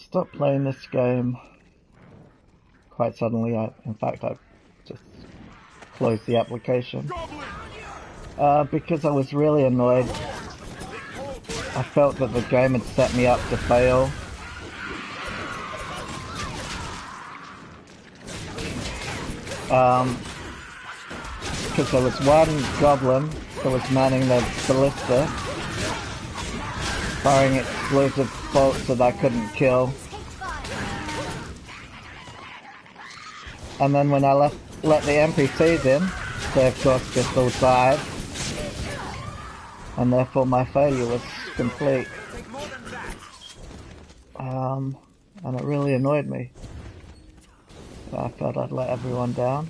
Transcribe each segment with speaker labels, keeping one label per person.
Speaker 1: stopped playing this game quite suddenly. In fact, I just closed the application because I was really annoyed. I felt that the game had set me up to fail. Because there was one goblin that was manning the ballista, firing explosive bolts that I couldn't kill. And then when I let the NPCs in, they of course just all died. And therefore my failure was complete. And it really annoyed me. I felt I'd let everyone down.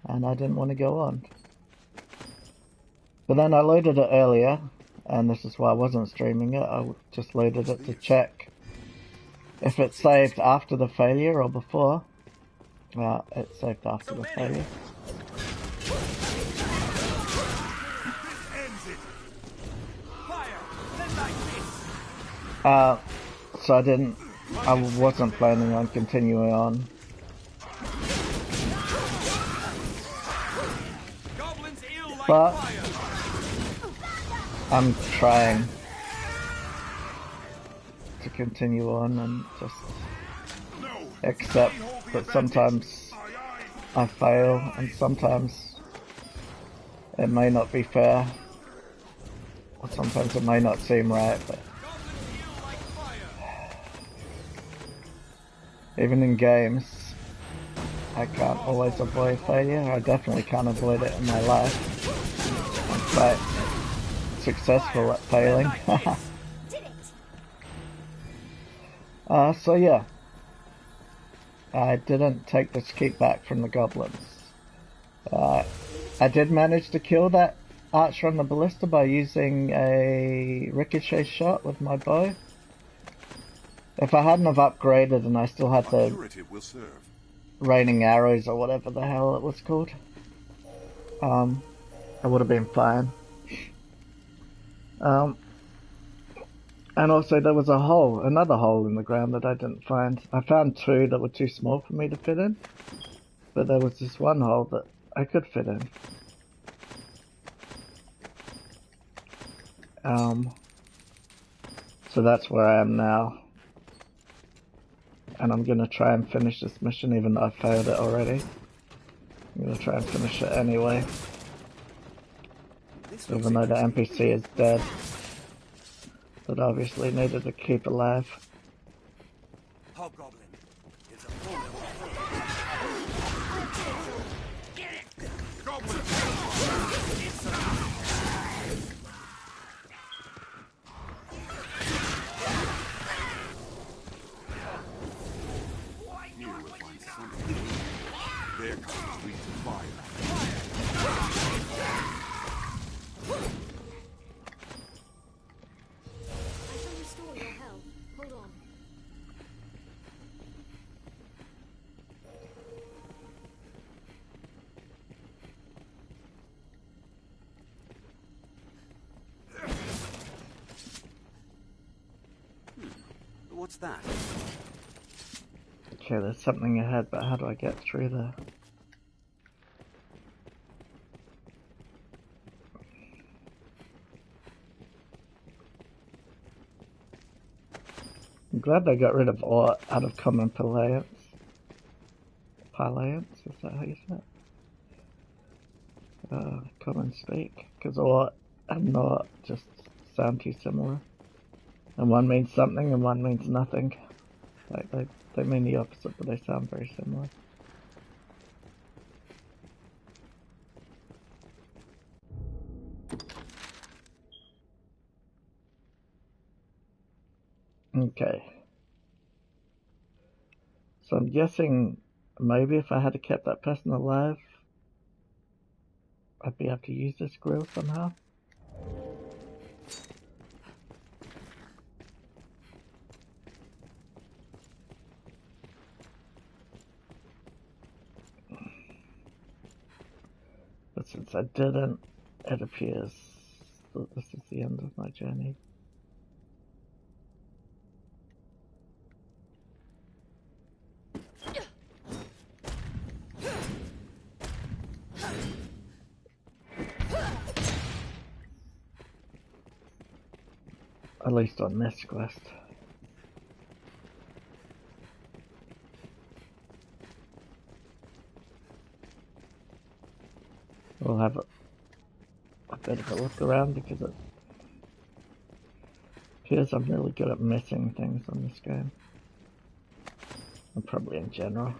Speaker 1: And I didn't want to go on. But then I loaded it earlier, and this is why I wasn't streaming it. I just loaded it to check if it saved after the failure or before. Well, it saved after the failure. So I wasn't planning on continuing on. But I'm trying to continue on and just accept that sometimes I fail and sometimes it may not be fair, or sometimes it may not seem right, but even in games I can't always avoid failure. I definitely can't avoid it in my life. I'm quite successful at failing. So yeah, I didn't take this keep back from the goblins. I did manage to kill that archer on the ballista by using a ricochet shot with my bow. If I hadn't have upgraded and I still had the raining arrows or whatever the hell it was called, I would have been fine. And also there was another hole in the ground that I didn't find. I found two that were too small for me to fit in, but there was this one hole that I could fit in. So that's where I am now. And I'm gonna try and finish this mission even though I failed it already. I'm gonna try and finish it anyway. Even though the NPC is dead. But obviously needed to keep alive.
Speaker 2: Hobgoblin. It's a full Get it! Goblin! There comes the fire. What's that?
Speaker 1: Okay, there's something ahead, but how do I get through there? I'm glad they got rid of ore out of common parlance. Parlance? Is that how you say it? Common speak. Because ore and not just sound too similar. And one means something and one means nothing. Like they mean the opposite, but they sound very similar. Okay. So I'm guessing maybe if I had kept that person alive, I'd be able to use this grill somehow. But since I didn't, it appears that this is the end of my journey. At least on this quest. We'll have a bit of a look around because it appears I'm really good at missing things on this game. And probably in general.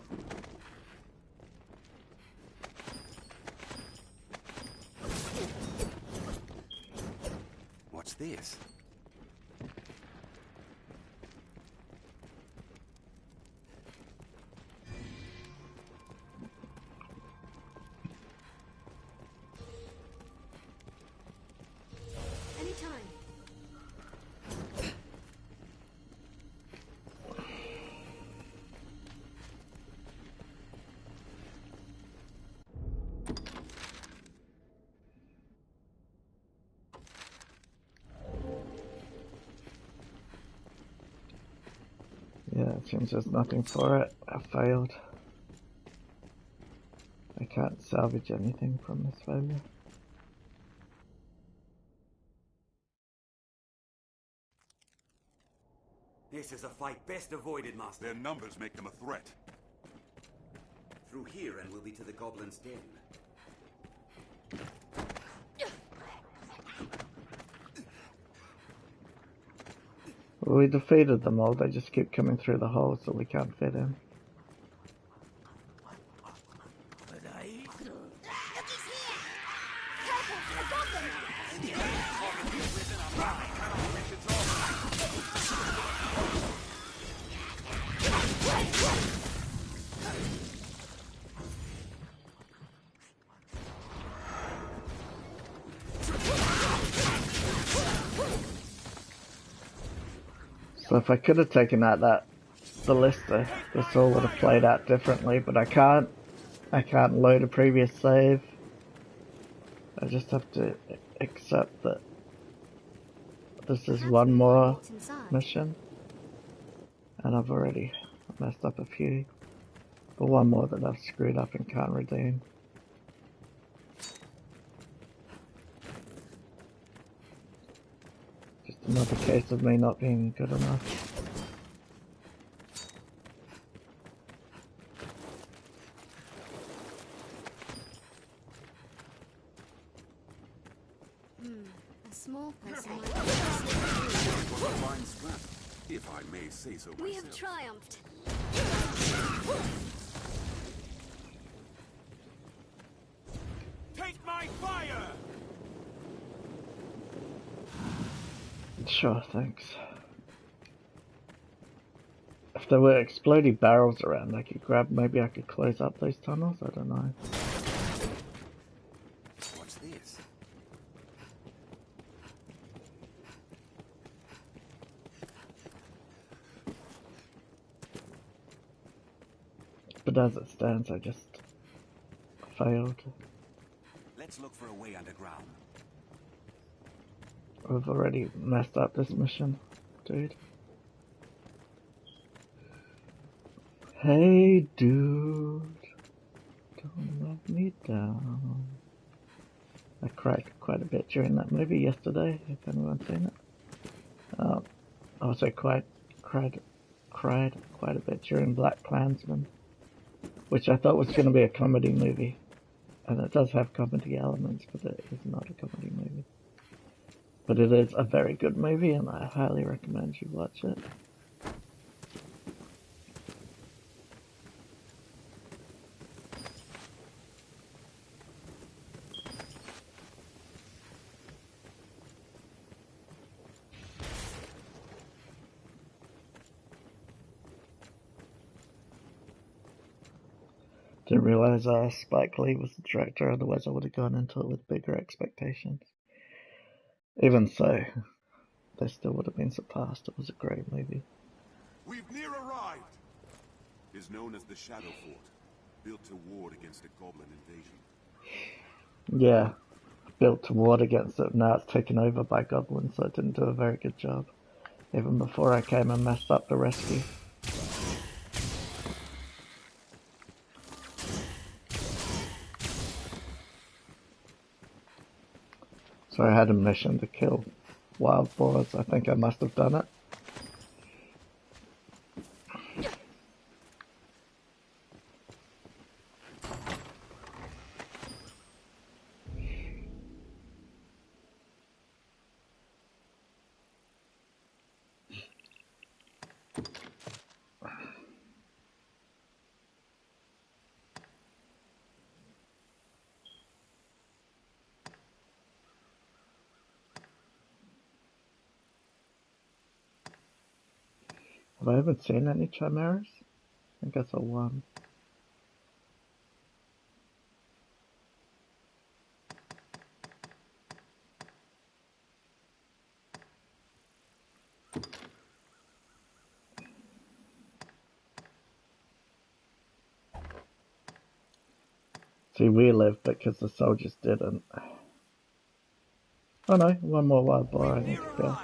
Speaker 2: What's this?
Speaker 3: Anytime.
Speaker 1: Yeah, it seems there's nothing for it. I failed. I can't salvage anything from this failure.
Speaker 2: This is a fight best avoided, Master.
Speaker 4: Their numbers make them a threat.
Speaker 2: Through here and we'll be to the Goblin's Den.
Speaker 1: We defeated them all, they just keep coming through the holes that we can't fit in. So if I could have taken out that ballista, this all would have played out differently, but I can't. I can't load a previous save. I just have to accept that this is one more mission. And I've already messed up a few. But one more that I've screwed up and can't redeem. Just another case of me not being good enough.
Speaker 3: A small person might
Speaker 4: Fine scrap, if I may say so myself.
Speaker 3: We have triumphed.
Speaker 2: Take my fire!
Speaker 1: Sure, thanks. If there were exploding barrels around, I could grab. Maybe I could close up those tunnels. I don't know.
Speaker 2: What's this?
Speaker 1: But as it stands, I just failed.
Speaker 2: Let's look for a way underground.
Speaker 1: I've already messed up this mission, dude. Hey, dude, don't let me down. I cried quite a bit during that movie yesterday, if anyone's seen it. I also cried quite a bit during Black Klansman, which I thought was going to be a comedy movie. And it does have comedy elements, but it is not a comedy movie. But it is a very good movie, and I highly recommend you watch it. Didn't realize Spike Lee was the director, otherwise I would have gone into it with bigger expectations. Even so, they still would have been surpassed. It was a great movie.
Speaker 4: We've near arrived. It is known as the Shadow Fort, built to ward against a goblin invasion.
Speaker 1: Yeah, built to ward against it. Now it's taken over by goblins, so it didn't do a very good job. Even before I came and messed up the rescue. So I had a mission to kill wild boars. I think I must have done it. Have I ever seen any chimeras? I think I saw one. See, we lived because the soldiers didn't. Oh no, one more wild boar I need to kill.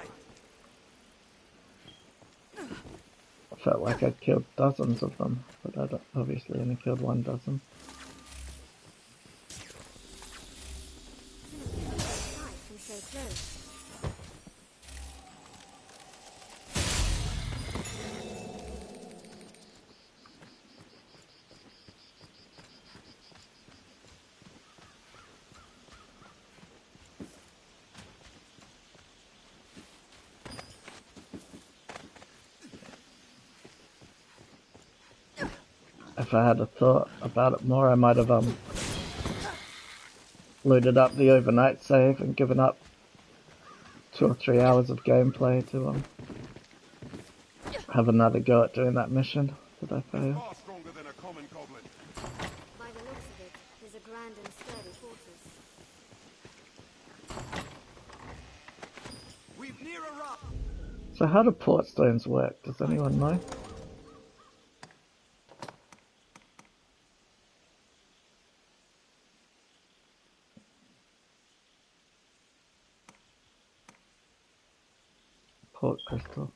Speaker 1: I felt like I'd killed dozens of them, but I'd obviously only killed 1 dozen.
Speaker 3: Nice and so close.
Speaker 1: If I had a thought about it more, I might have loaded up the overnight save and given up 2 or 3 hours of gameplay to have another go at doing that mission, but I failed.
Speaker 4: Far stronger than a common goblin.
Speaker 3: By the looks of it, there's a grand and sturdy fortress.
Speaker 2: We've near arrived.
Speaker 1: So how do port stones work? Does anyone know? Port crystal.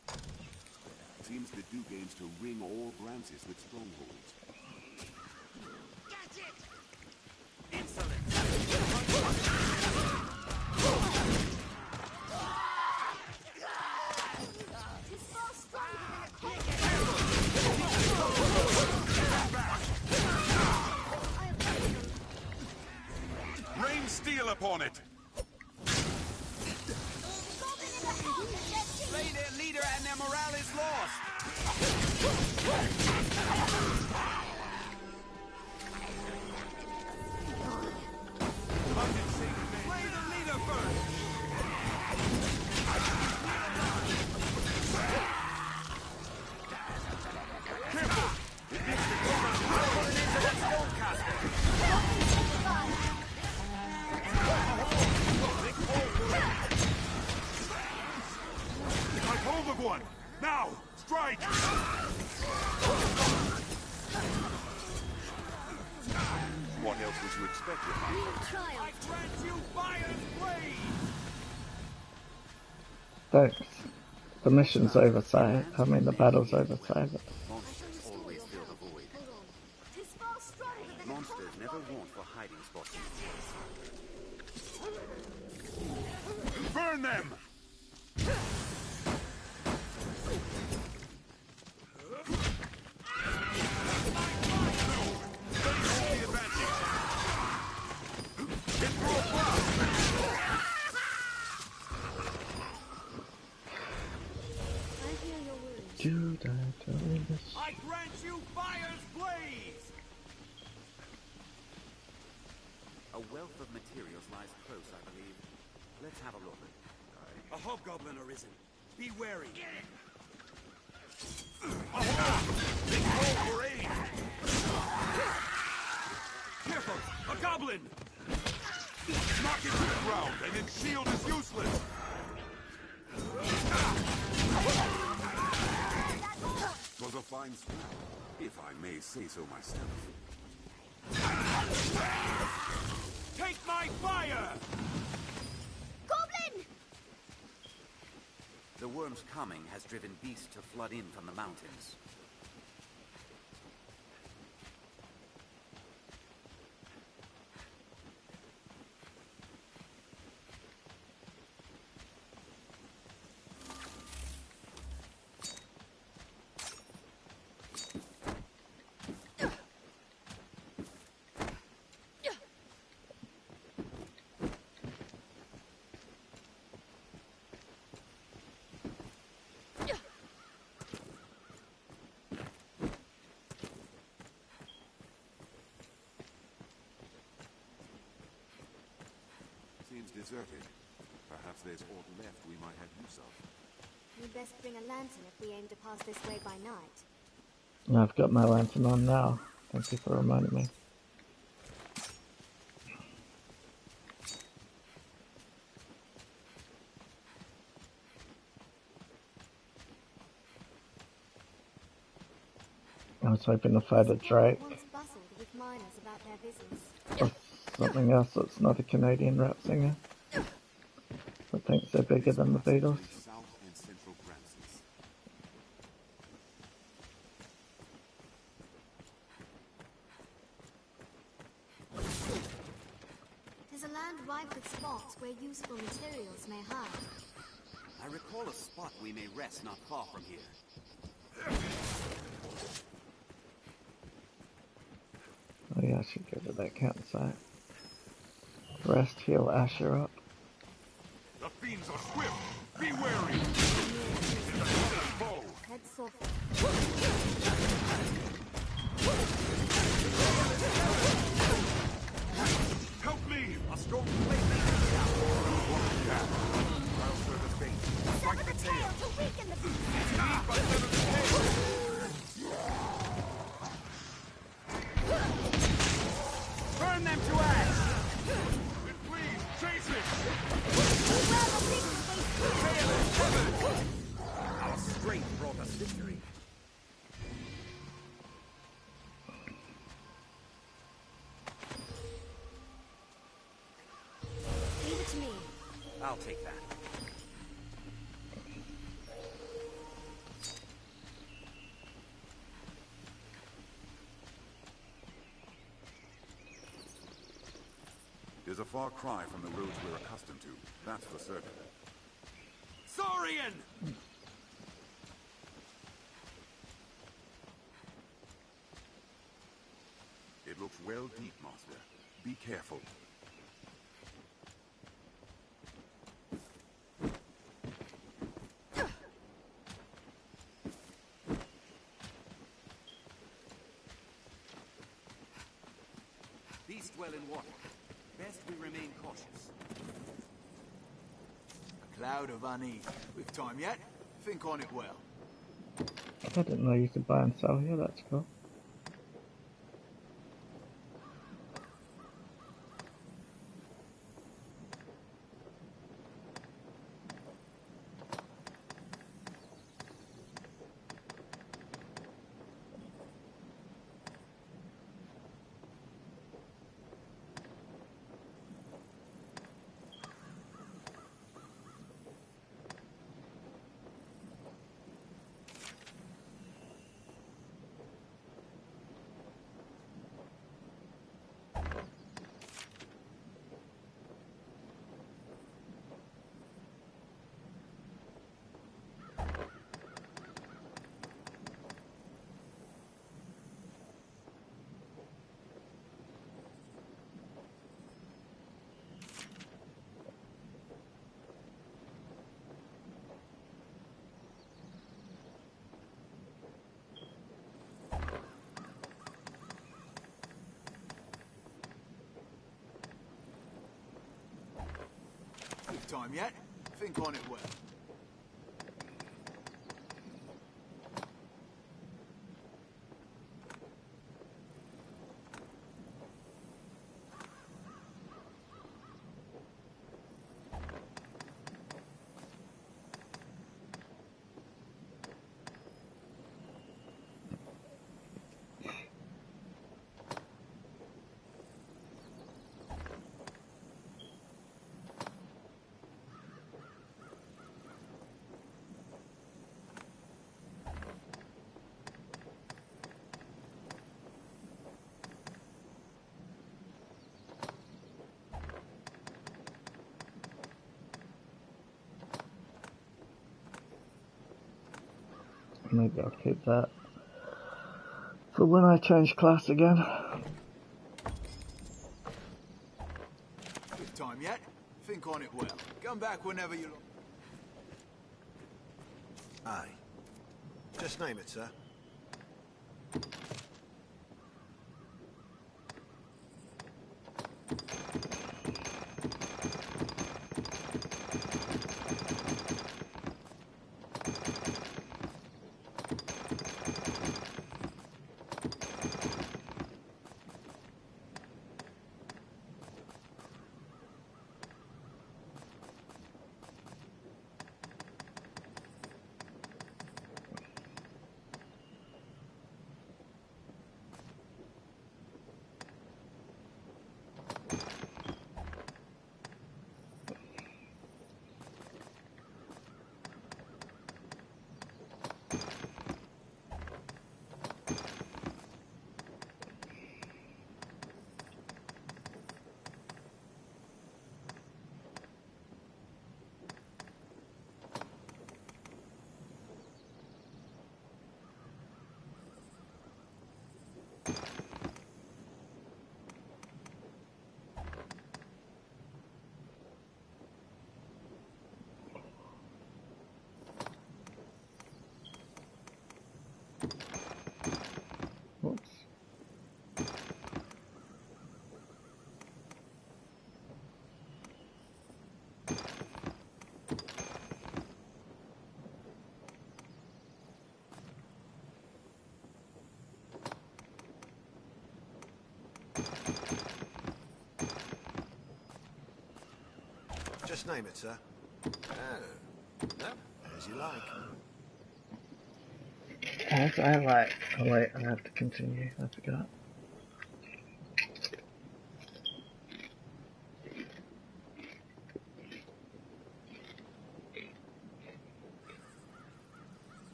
Speaker 4: Seems the do gains to ring all branches with strongholds.
Speaker 2: Get it! Insolent!
Speaker 3: It's far stronger than a common.
Speaker 4: Rain steel upon it!
Speaker 2: Slay their leader and their morale is lost! Slay the leader first! Careful! It needs to go and put an end to that stonecaster!
Speaker 4: Take hold of one! Now! Strike! What else would you expect of me?
Speaker 3: We triumph.
Speaker 2: I grant you fire's blade!
Speaker 1: Thanks. The mission's oversight. I mean, the battle's oversight.
Speaker 2: Monsters always fill the void.
Speaker 3: Hold on. Tis far stronger than a
Speaker 2: Monsters
Speaker 3: common
Speaker 2: never
Speaker 3: goblin.
Speaker 2: want for hiding spots.
Speaker 4: Burn them!
Speaker 3: I heal your wounds.
Speaker 1: Dude,
Speaker 2: I grant you fire's blaze! A wealth of materials lies close, I believe. Let's have a look. A hobgoblin arisen. Be wary. Careful! A goblin!
Speaker 4: Knock it to the ground, and its shield is useless! Was a fine scrap, if I may say so myself.
Speaker 2: Take my fire!
Speaker 3: Goblin!
Speaker 2: The worm's coming has driven beasts to flood in from the mountains.
Speaker 4: deserted. Perhaps there's aught left we might have use of.
Speaker 3: We'd best bring a lantern if we aim to pass this way by night.
Speaker 1: I've got my lantern on now. Thank you for reminding me. I was hoping to fight a Drake
Speaker 3: Once bustled with miners about their business.
Speaker 1: or something else that's not a Canadian rap singer that thinks they're bigger than the Beatles.
Speaker 4: South and Central Gramsci's.
Speaker 3: There's a land rife with spots where useful materials may hide.
Speaker 2: I recall a spot we may rest not far from here.
Speaker 1: Oh yeah, I should go to that campsite. Rest, heal Asher up.
Speaker 4: The fiends are swift! Be wary! Foe!
Speaker 3: Head soft.
Speaker 4: Help me!
Speaker 2: A strong blade may be down.
Speaker 4: I'll serve as bait.
Speaker 3: Sever the tail to weaken the beast.
Speaker 2: Burn them to ash!
Speaker 4: Then please, chase it!
Speaker 2: Our strength brought us victory.
Speaker 3: Leave it to me.
Speaker 2: I'll take that.
Speaker 4: There's a far cry from the roads we're accustomed to. That's for certain.
Speaker 2: Saurian!
Speaker 4: It looks well deep, Master. Be careful.
Speaker 2: Beasts dwell in water. Best we remain cautious.
Speaker 5: A cloud of unease. With time yet? Think on it well.
Speaker 1: I didn't know you could buy and sell here, that's cool.
Speaker 5: With time yet? Think on it well.
Speaker 1: Maybe I'll keep that for when I change class again.
Speaker 5: With time yet? Think on it well. Come back whenever you like.
Speaker 6: Aye. Just name it, sir.
Speaker 1: Oops.
Speaker 6: Just name it, sir. Oh. No, as you like.
Speaker 1: As I like. Oh wait, I have to continue. I forgot.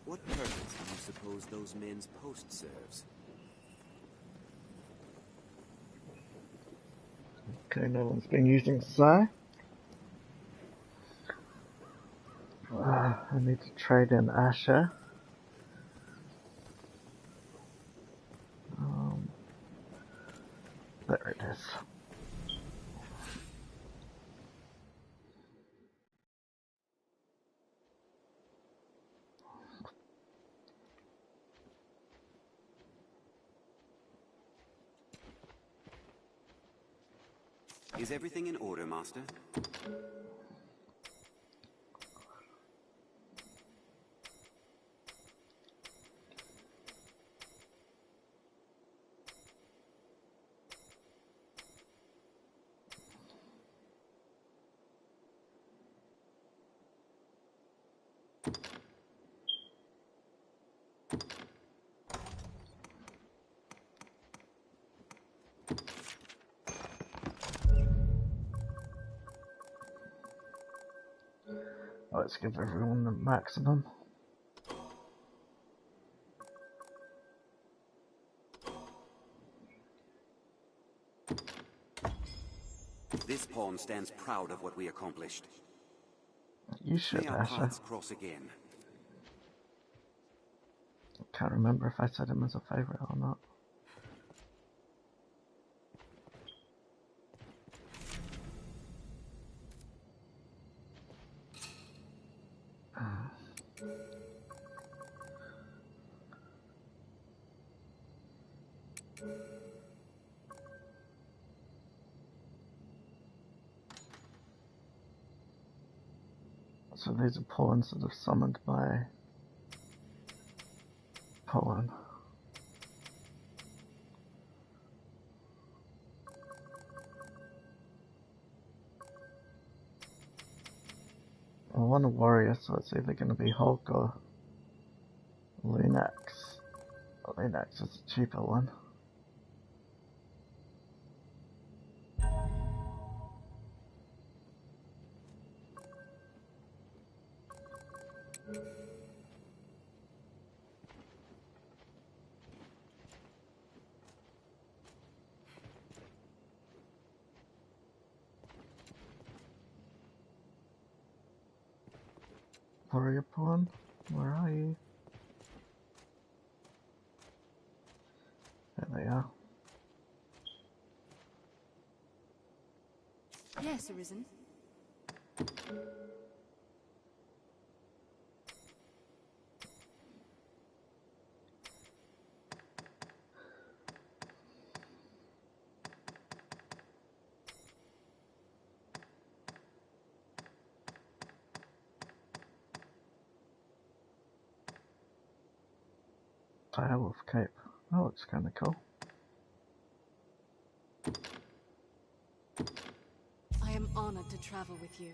Speaker 2: What purpose do you suppose those men's post serves?
Speaker 1: Okay, no one's been using Psi. I need to trade in Asher. There it is.
Speaker 2: Is everything in order, Master?
Speaker 1: Let's give everyone the maximum.
Speaker 2: This pawn stands proud of what we accomplished.
Speaker 1: You should,
Speaker 2: May our
Speaker 1: Asher.
Speaker 2: paths cross again.
Speaker 1: Can't remember if I said him as a favourite or not. So these are pawns that are summoned by pawn. I want a warrior, so it's either going to be Hulk or Lunax. Lunax is a cheaper one. Warrior pawn, where are you? There they are.
Speaker 7: Yes, Arisen.
Speaker 1: Direwolf cape. That looks kind of cool.
Speaker 7: I am honored to travel with you.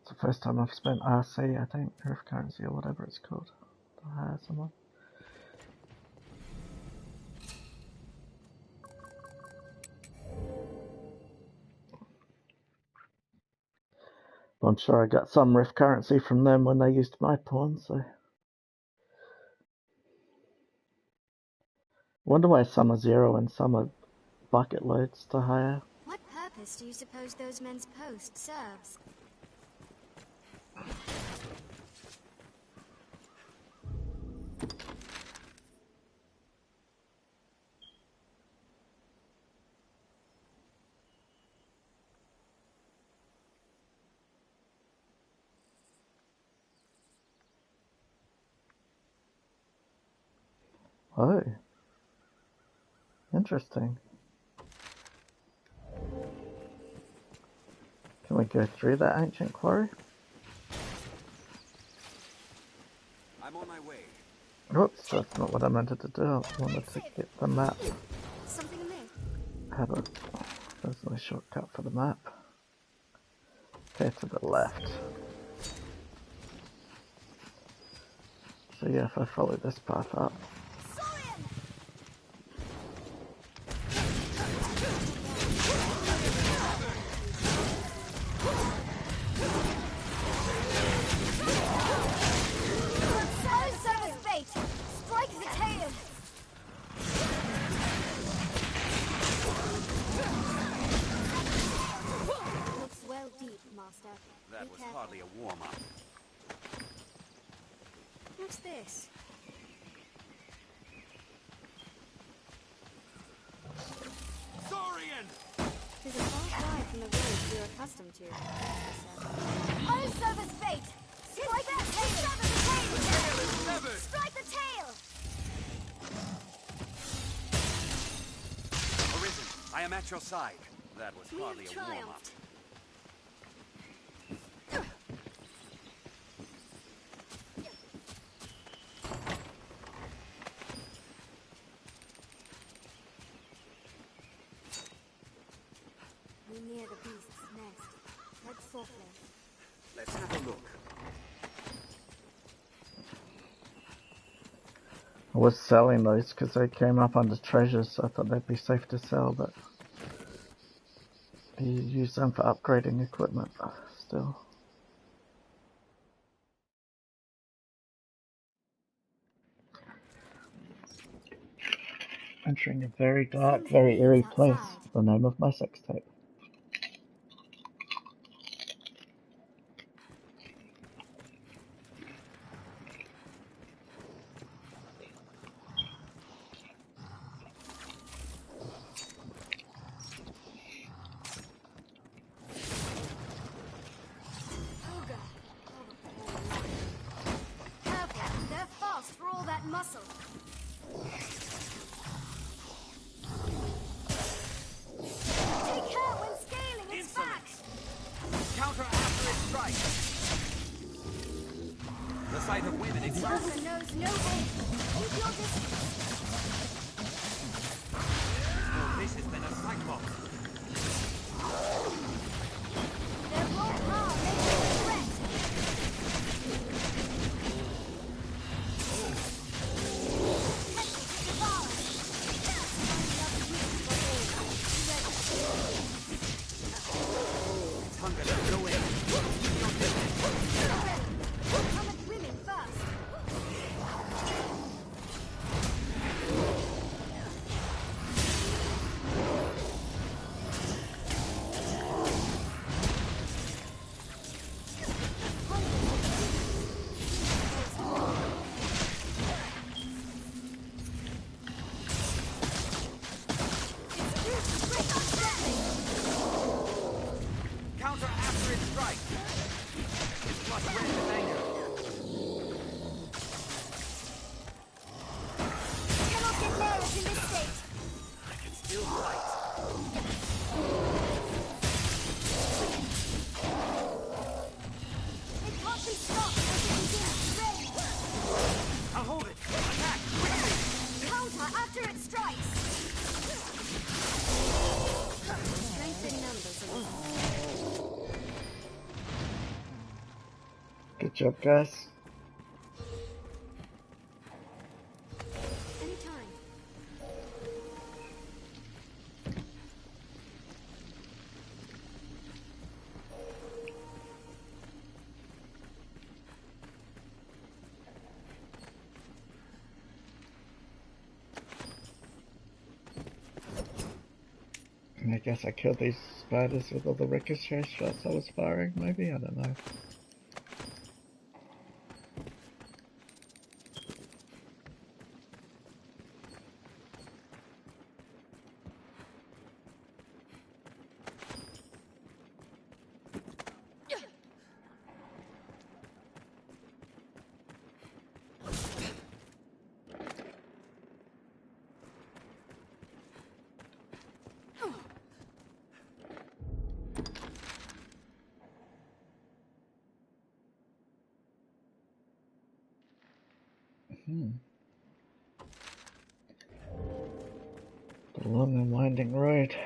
Speaker 1: It's the first time I've spent RC, I think, Earth Currency or whatever it's called, to hire someone. But I'm sure I got some Rift currency from them when they used my pawn, so. Wonder why some are 0 and some are bucket loads to hire.
Speaker 3: What purpose do you suppose those men's post serves?
Speaker 1: Oh. Interesting. Can we go through that ancient quarry?
Speaker 2: I'm on my way.
Speaker 1: Oops, that's not what I meant to do. I wanted to get the map.
Speaker 3: Something amiss?
Speaker 1: There's no shortcut for the map. Okay, to the left. So yeah, if I follow this path up.
Speaker 2: That was hardly a warm-up.
Speaker 3: What's this?
Speaker 2: Saurian!
Speaker 3: Tis a far ride from the roads we're accustomed to. Oh, serve us fate! Strike that tail! Strike the tail!
Speaker 2: Arisen, I am at your side. That was hardly a warm-up.
Speaker 3: We're near the beast's nest. Tread softly.
Speaker 2: Let's have a look.
Speaker 1: I was selling those because they came up under treasures, so I thought they'd be safe to sell, but you use them for upgrading equipment still. Entering a very dark, very eerie place. The name of my sex tape.
Speaker 3: Careful, they're fast for all that muscle. Take care when scaling its back.
Speaker 2: Counter after its strike. The sight of women excites.
Speaker 3: Dogma knows no aim. Keep your distance.
Speaker 2: More vicious than a cyclops.
Speaker 3: Their raw power makes them a threat.
Speaker 2: Its hunger knows no end. Keep your distance.
Speaker 3: Come at women first.
Speaker 2: Counter after its strike. Its plus red with anger.
Speaker 3: Cannot get near us in this state.
Speaker 2: I can still fight.
Speaker 3: It can't be stopped as it begins. Ready.
Speaker 2: I'll hold it. Attack quickly.
Speaker 3: Counter after it strikes. Strength in numbers.
Speaker 1: Good job, guys.
Speaker 3: Anytime.
Speaker 1: I guess I killed these spiders with all the ricochet shots I was firing, maybe? I don't know. The long and winding road.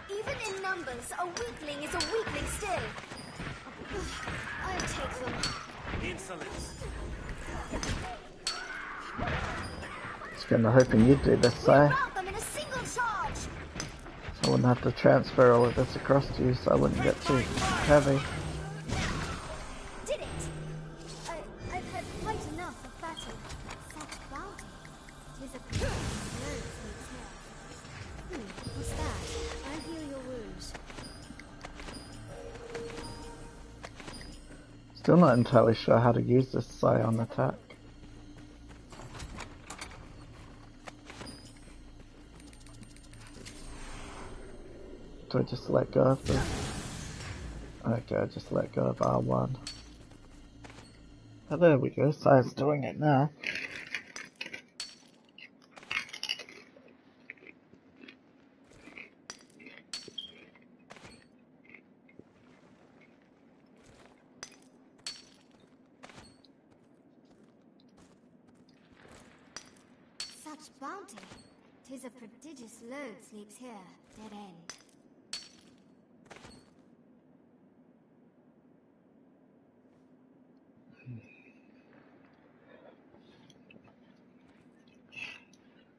Speaker 3: Even in numbers, a weakling is a weakling still. I'll take them.
Speaker 2: Insolence.
Speaker 1: I was kinda hoping you'd do this, Si.
Speaker 3: Rout them in a single charge.
Speaker 1: So I wouldn't have to transfer all of this across to you, so I wouldn't get too heavy.
Speaker 3: Did it? I've had quite enough of battle. Such bounty. 'Tis a precious load sleeps here. What's that? I'll heal your wounds.
Speaker 1: Still not entirely sure how to use this Scion attack. Do I just let go of this? Okay, I just let go of R1. Oh, there we go, Sci's doing it now.
Speaker 3: Such bounty. 'Tis a prodigious load sleeps here. Dead end.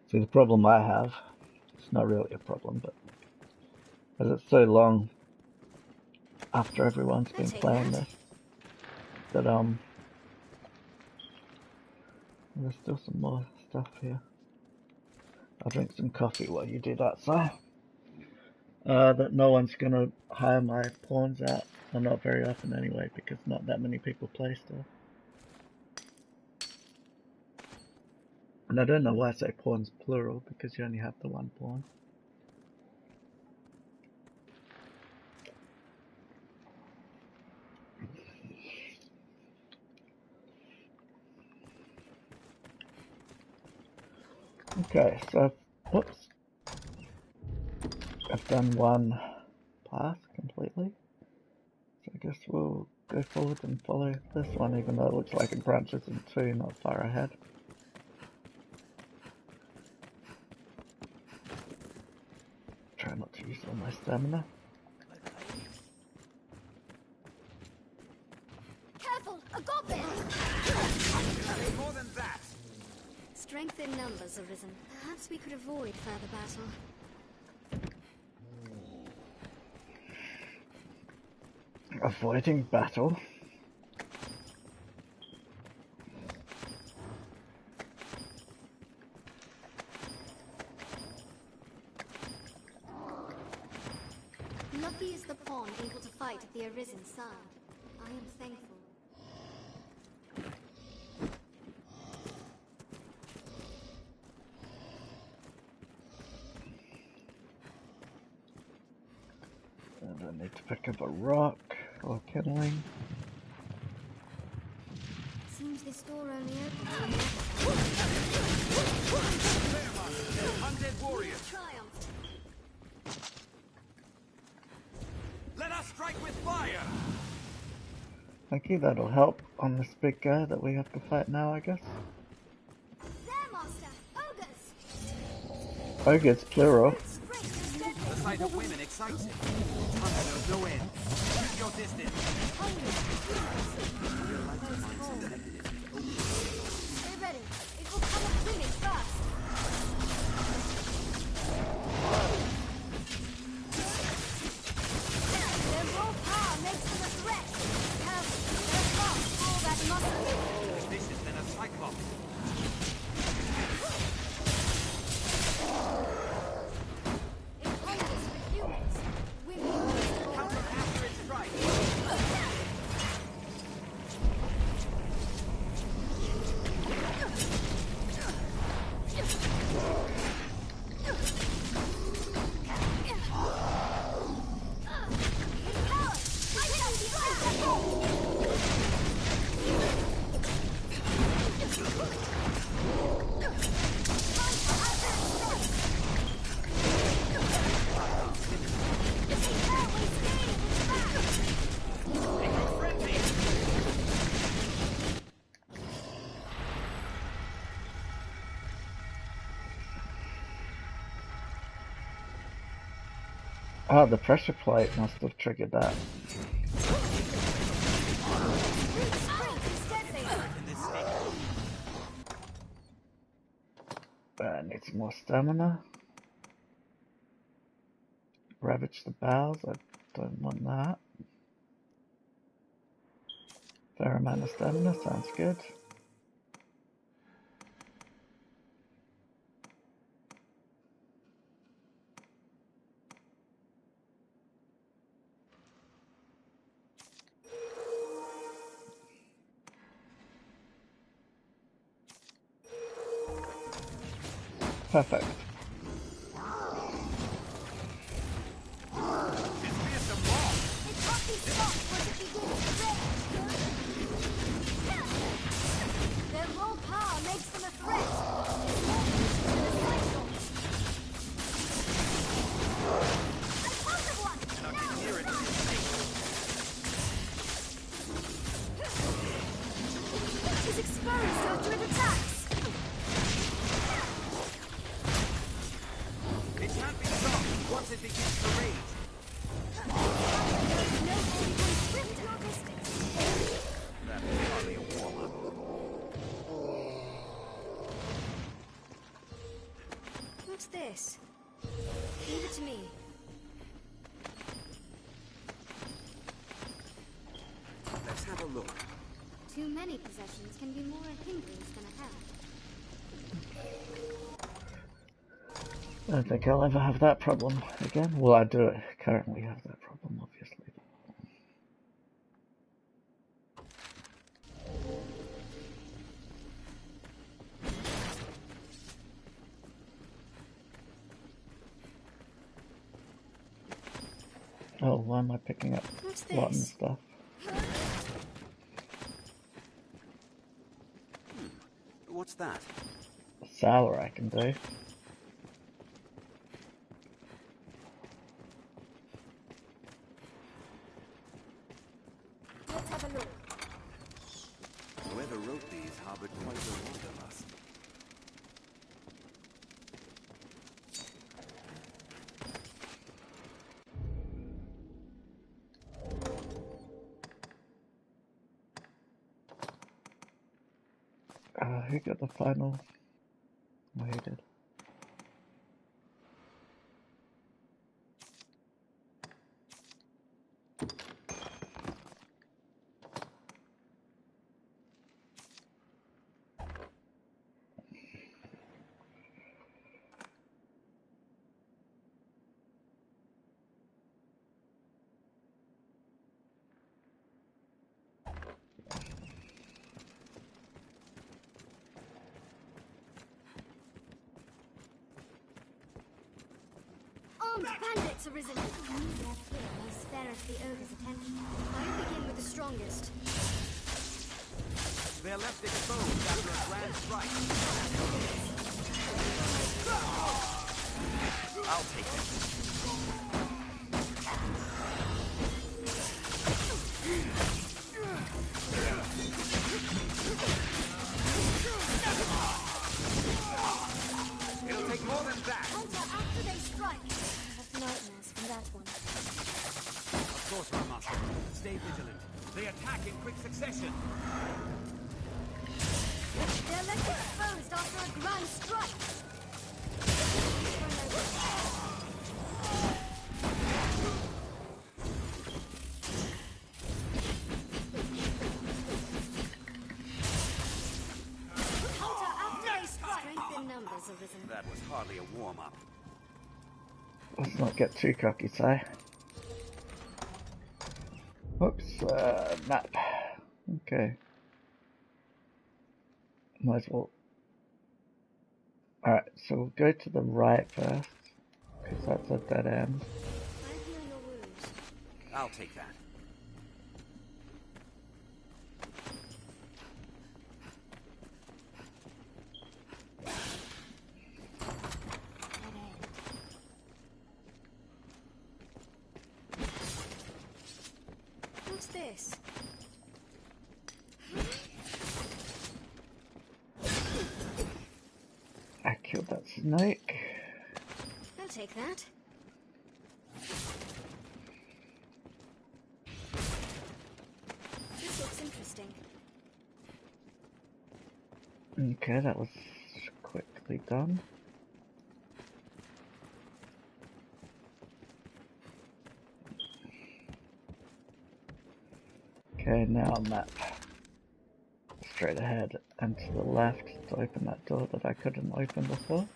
Speaker 1: See, the problem I have, it's not really a problem, but as it's so long after everyone's been playing this, that there's still some more stuff here. I'll drink some coffee while you do that, Si. That no one's gonna hire my pawns out, well, not very often anyway, because not that many people play still. And I don't know why I say pawns plural, because you only have the one pawn. Okay, so, whoops. I've done one path completely. So I guess we'll go forward and follow this one, even though it looks like it branches in two, not far ahead. Try not to use all my stamina.
Speaker 3: Careful! A goblin!
Speaker 5: More than that.
Speaker 7: Strength in numbers, Arisen. Perhaps we could avoid further battle.
Speaker 1: Avoiding battle.
Speaker 3: Lucky is the pawn able to fight at the Arisen side. I am thankful.
Speaker 1: And I need to pick up a rock or kindling.
Speaker 3: Seems this door only opens.
Speaker 5: Undead warriors.
Speaker 3: Triumph.
Speaker 5: Let us strike with fire.
Speaker 1: Thank you, that'll help on this big guy that we have to fight now, I guess.
Speaker 3: There, master. Ogres.
Speaker 1: Ogres, plural.
Speaker 5: The sight of women excites him. Hunger knows no end. Use your distance.
Speaker 3: Stay ready. It will come up swimming fast. Their raw power makes them a threat. Careful. They're fast for all that muscle.
Speaker 5: This is then a cyclops.
Speaker 3: It hungers for humans. Women.
Speaker 5: Counter Astrid.
Speaker 1: Oh, the pressure plate must have triggered that. Need some more stamina. Ravage the bowels, I don't want that. Fair amount of stamina, sounds good. Perfect.
Speaker 3: Their raw power makes them a threat. It's exposed after it attacks.
Speaker 5: It can't be stopped once it begins to rage.
Speaker 3: There's no way to swift in our distance.
Speaker 5: That was hardly a warm-up.
Speaker 7: What's this? Leave it to me.
Speaker 5: Let's have a look.
Speaker 7: Too many possessions can be more a hindrance than a help.
Speaker 1: I don't think I'll ever have that problem again. Well, I do currently have that problem, obviously. Oh, why am I picking up
Speaker 7: What's
Speaker 1: rotten
Speaker 7: this?
Speaker 1: stuff?
Speaker 5: What's that?
Speaker 1: Sour I can do.
Speaker 3: Let's have a look.
Speaker 2: Whoever wrote these harbored quite a wanderlust.
Speaker 1: Who got the final? Oh, he did.
Speaker 3: Armed bandits arisen. Their fear may spare us the ogre's attention.
Speaker 7: I'll begin with the strongest.
Speaker 5: They're left exposed after a grand strike. I'll take it. It'll take more than that.
Speaker 3: Counter after they strike.
Speaker 7: I have nightmares from that one.
Speaker 5: Of course, my master. Stay vigilant. They attack in quick succession.
Speaker 3: They're left exposed after a grand strike. Counter after they strike.
Speaker 7: Strength in numbers arisen.
Speaker 5: That was hardly a warm-up.
Speaker 1: Let's not get too cocky, Si. Whoops, map. Okay. Might as well. Alright, so we'll go to the right first, because that's a dead end.
Speaker 7: I'll heal your wounds.
Speaker 5: I'll take that.
Speaker 7: What's this?
Speaker 1: I killed that snake.
Speaker 7: I'll take that. interesting.
Speaker 1: Okay, that was quickly done. Okay, now map. Straight ahead and to the left to open that door that I couldn't open before.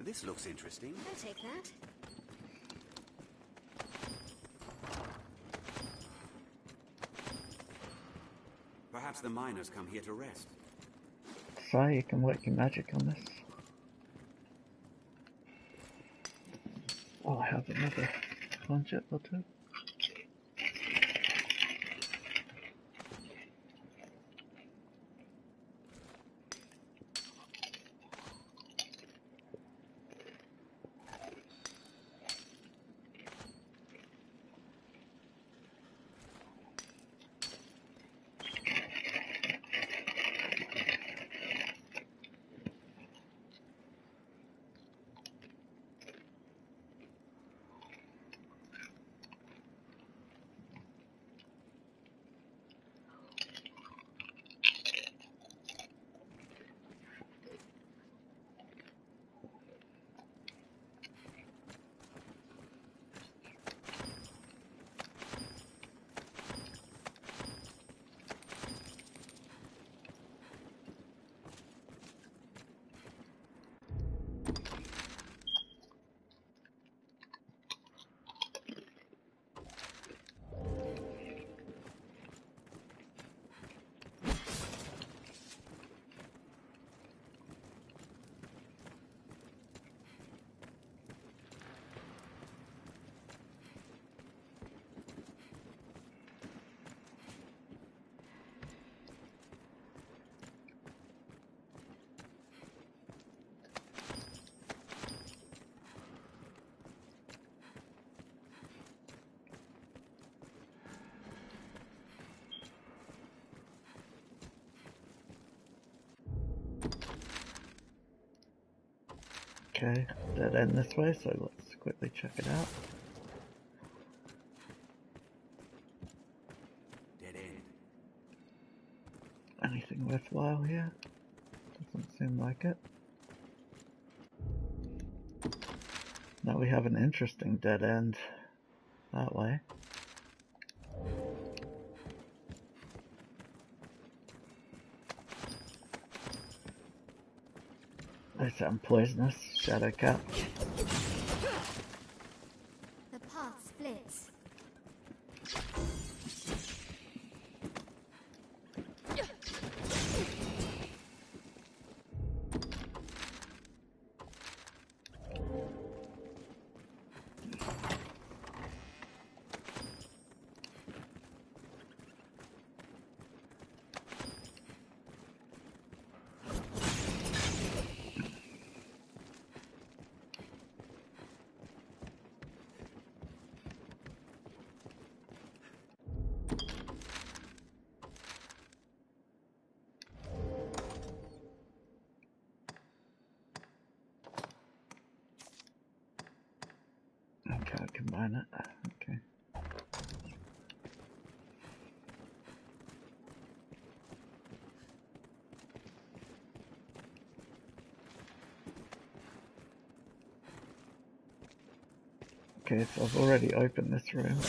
Speaker 2: This looks interesting.
Speaker 7: I'll take that.
Speaker 2: Perhaps the miners come here to rest.
Speaker 1: So you can work your magic on this. Oh, I have another concept or two. Okay, dead end this way, so let's quickly check it out.
Speaker 2: Dead end.
Speaker 1: Anything worthwhile here? Doesn't seem like it. Now we have an interesting dead end that way. They sound poisonous, Shadow Cat.
Speaker 3: The path splits.
Speaker 1: I can't combine it. Okay. Okay, so I've already opened this room.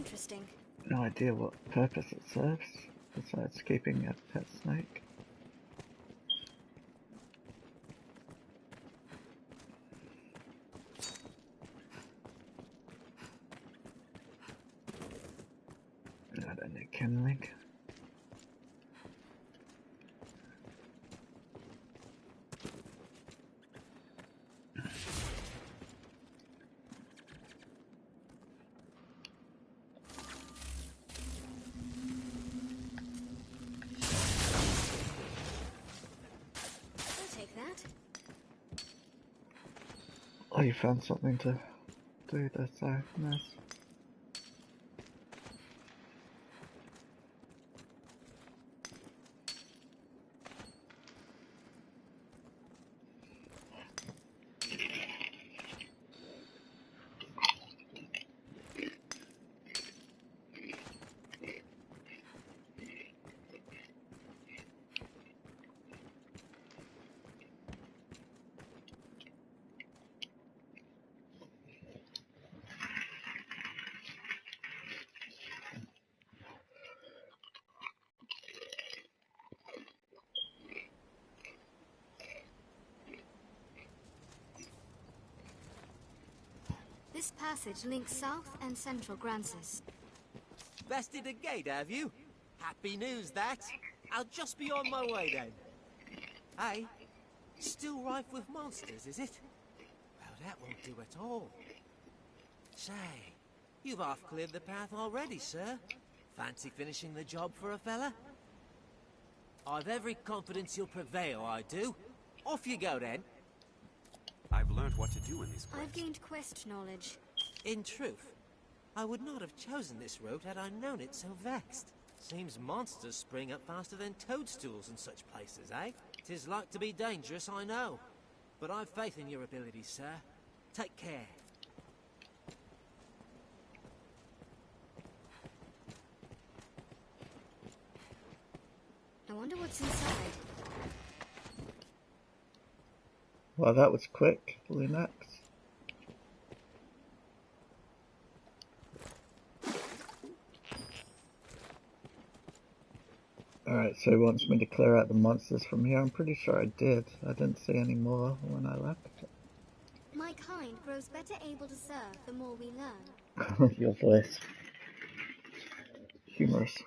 Speaker 7: interesting.
Speaker 1: No idea what purpose it serves, besides keeping a pet snake. I don't need kindling. Oh, you found something to do there, so nice.
Speaker 7: This passage links South and Central Grancis.
Speaker 5: Bested a gate, have you? Happy news, that. I'll just be on my way, then. Hey, still rife with monsters, is it? Well, that won't do at all. Say, you've half cleared the path already, sir. Fancy finishing the job for a fella? I've every confidence you'll prevail, I do. Off you go, then.
Speaker 2: I've learned what to do in these quests.
Speaker 7: I've gained quest knowledge.
Speaker 5: In truth, I would not have chosen this route had I known it so vexed. Seems monsters spring up faster than toadstools in such places, eh? 'Tis like to be dangerous, I know. But I've faith in your abilities, sir. Take care.
Speaker 7: I wonder what's inside.
Speaker 1: Well, that was quick, Linux. Alright, so he wants me to clear out the monsters from here. I'm pretty sure I did. I didn't see any more when I left.
Speaker 7: My kind grows better able to serve the more we learn.
Speaker 1: Your voice. Humorous.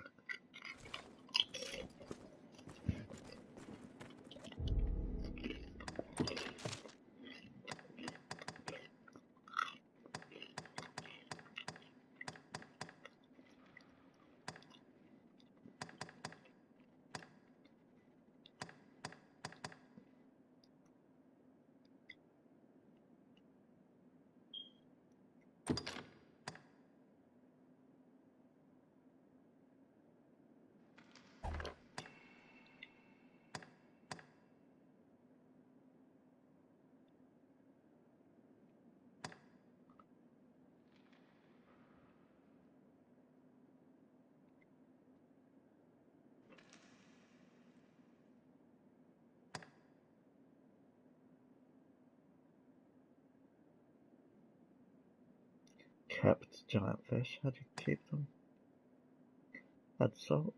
Speaker 1: Kept giant fish. How do you keep them? Add salt.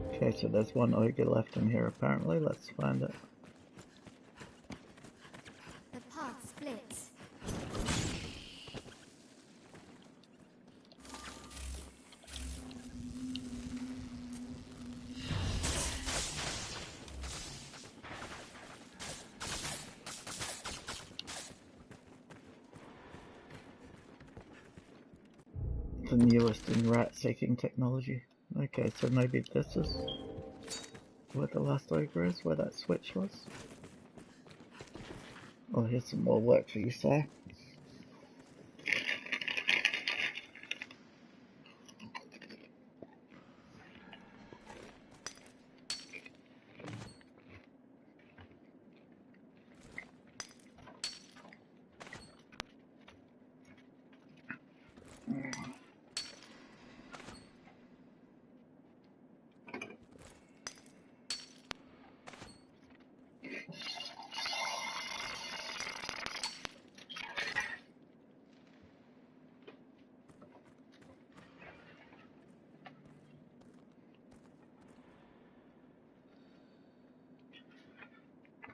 Speaker 1: Okay, so there's one ogre left in here apparently. Let's find it.
Speaker 7: The path splits.
Speaker 1: The newest in rat-seeking technology. Okay, so maybe this is where the last ogre is, where that switch was. Oh, here's some more work for you, sir.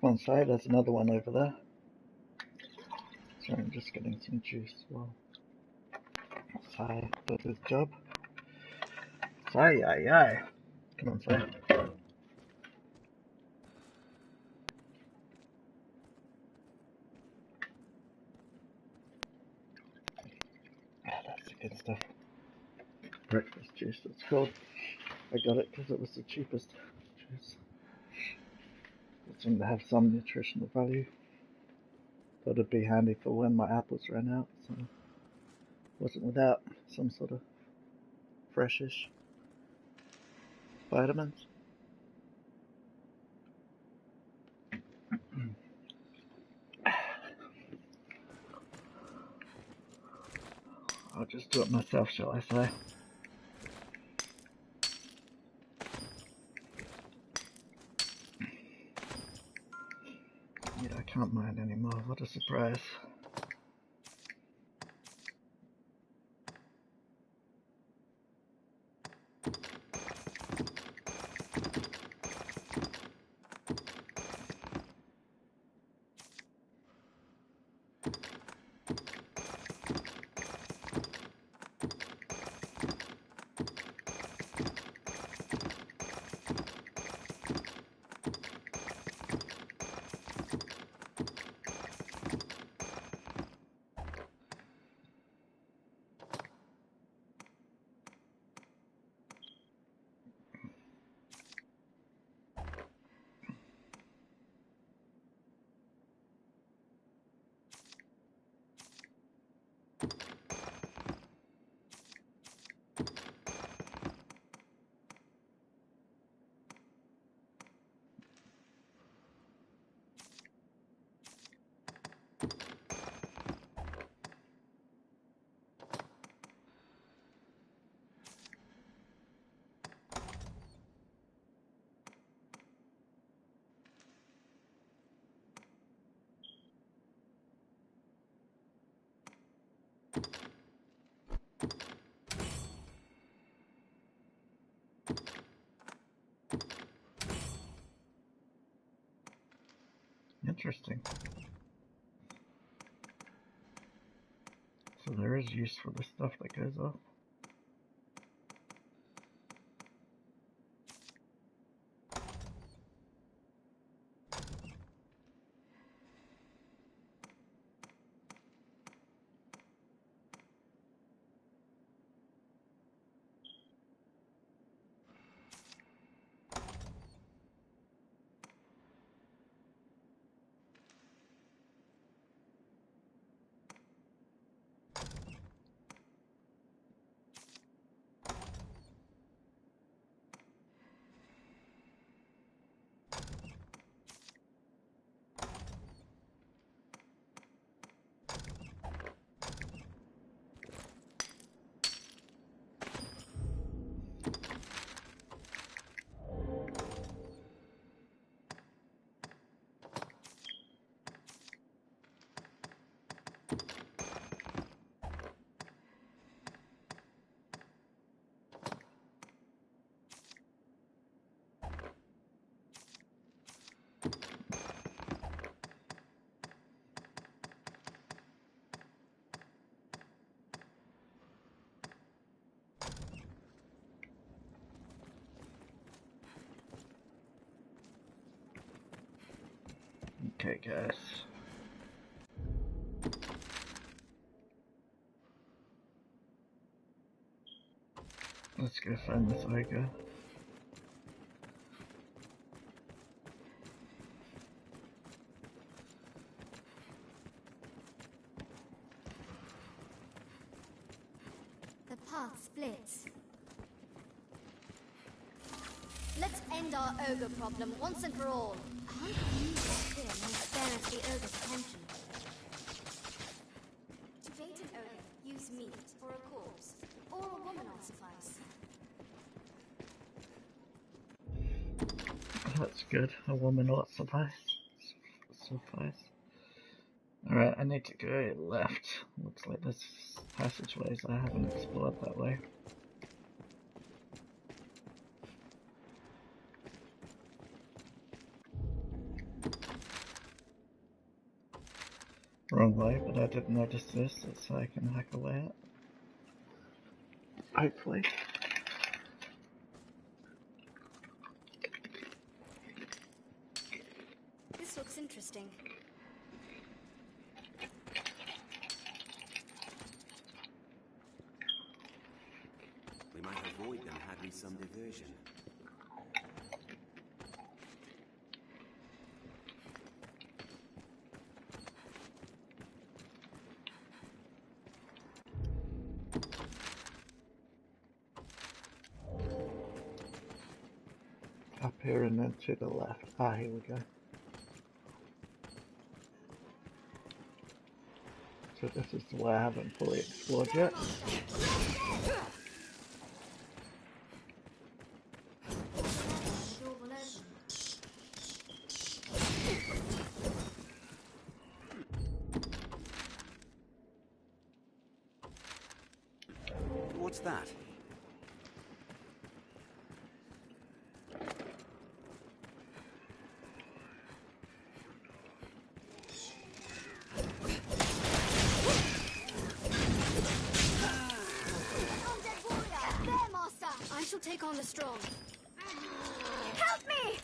Speaker 1: Come on, say, there's another one over there. Sorry, I'm just getting some juice as well. Say does his job. Say, aye. Come on, say. That's the good stuff. Breakfast juice, it's called. I got it because it was the cheapest juice. It seemed to have some nutritional value. Thought it'd be handy for when my apples ran out, so wasn't without some sort of freshish vitamins. I'll just do it myself, shall I say? Yeah, I can't mind anymore. What a surprise. Interesting. So there is use for the stuff that goes off. Okay, guys. Let's go find this ogre.
Speaker 3: The path splits. Let's end our ogre problem once and for all. How do you here may spare us the ogre's attention? To bait an ogre, use meat or a corpse, or a woman will suffice.
Speaker 1: That's good. A woman ought to suffice. Alright, I need to go left. Looks like there's passageways I haven't explored that way. Wrong way, but I didn't notice this, so I can hack away it. Hopefully.
Speaker 7: This looks interesting.
Speaker 2: We might avoid them had we some diversion.
Speaker 1: Up here and then to the left. Ah, here we go. So this is the way I haven't fully explored yet.
Speaker 2: What's that?
Speaker 7: I shall take on the strong.
Speaker 3: Help me!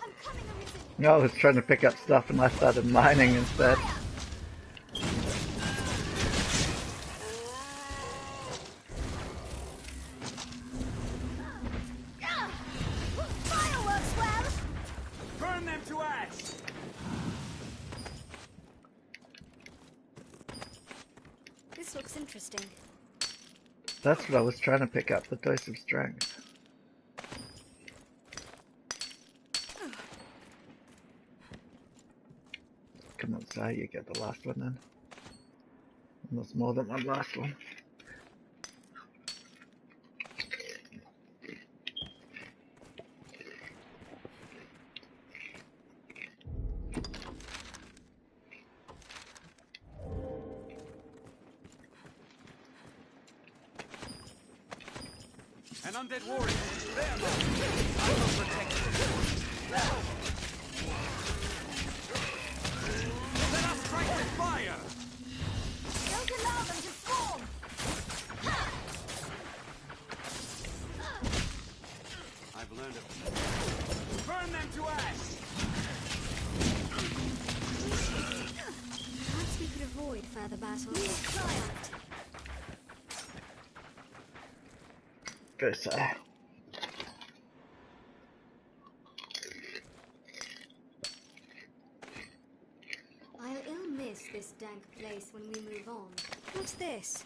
Speaker 3: I'm coming, Arisen.
Speaker 1: No, I was trying to pick up stuff and I started mining instead.
Speaker 3: Fireworks, well!
Speaker 2: Burn them to ash!
Speaker 7: This looks interesting.
Speaker 1: That's what I was trying to pick up, the dose of strength. Come on, say you get the last one then. And there's more than one last one.
Speaker 2: An undead warrior! There! I will protect you! Let us strike with fire!
Speaker 3: Don't allow them to swarm!
Speaker 2: I've learned it. Burn them to ash!
Speaker 7: Perhaps we could avoid further battle.
Speaker 1: Go say.
Speaker 7: I'll ill miss this dank place when we move on. What's this?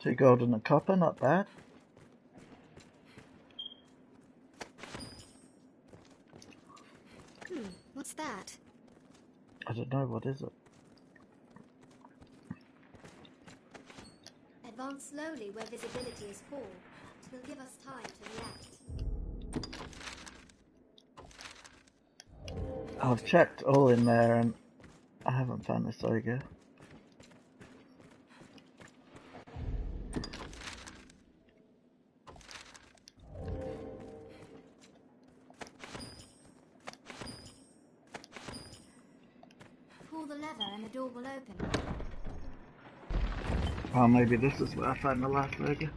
Speaker 1: Two gold and a copper, not bad.
Speaker 7: What's that?
Speaker 1: I don't know, what is it?
Speaker 7: Advance slowly where visibility is poor. It will give us time to react.
Speaker 1: I've checked all in there and I haven't found this ogre.
Speaker 7: Pull the lever and the door will open.
Speaker 1: Oh, maybe this is where I found the last ogre.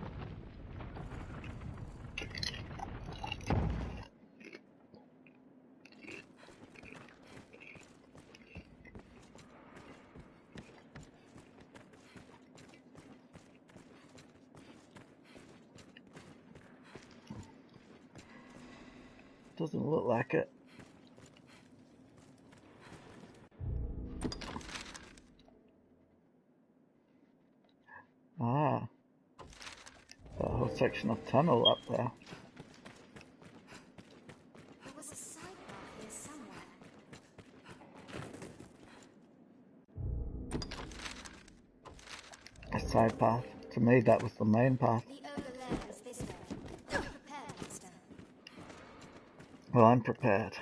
Speaker 1: Doesn't look like it. Ah, that whole section of tunnel up there.
Speaker 7: There was a sidebar here somewhere.
Speaker 1: A side path. To me, that was the main path.
Speaker 7: The ogre lair is this way. Prepare, master.
Speaker 1: Well, I'm prepared.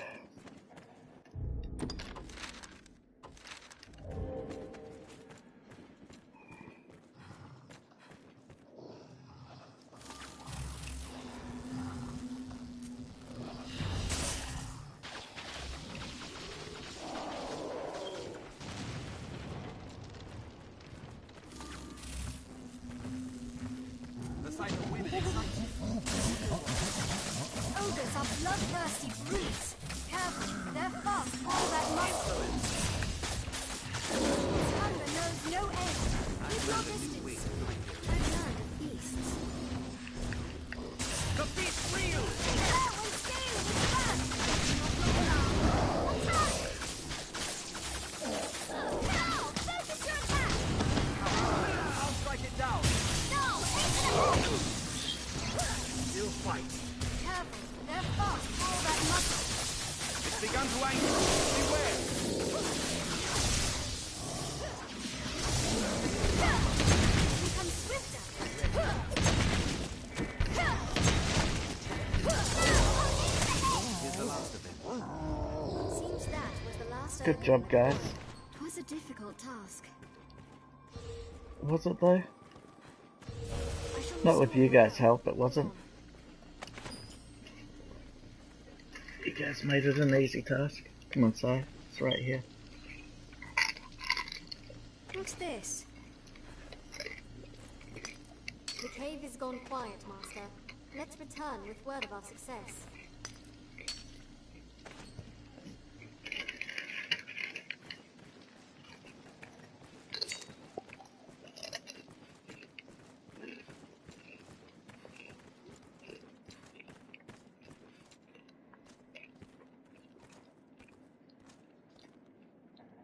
Speaker 2: The sight of women excites you.
Speaker 3: Ogres are bloodthirsty brutes. Careful, they're fast for that muscle. Its hunger knows no end. Keep your distance. I've learned of beasts.
Speaker 2: The beast reels!
Speaker 3: There, when scaling is fast. Attack! Now, focus your attack.
Speaker 2: I'll strike it down.
Speaker 3: No, aim it.
Speaker 2: Still fight.
Speaker 3: Careful, they're fast for that muscle.
Speaker 2: It's begun to angle. Beware.
Speaker 3: Become swifter.
Speaker 2: Here's the last of it.
Speaker 7: Seems that was the last
Speaker 1: Good
Speaker 7: ogre.
Speaker 1: job, guys.
Speaker 7: It was a difficult task.
Speaker 1: Was it though?
Speaker 7: I shall
Speaker 1: Not with you guys' help, it wasn't. You guys made it an easy task. Come on, Si. It's right here.
Speaker 7: What's this? The cave is gone quiet, Master. Let's return with word of our success.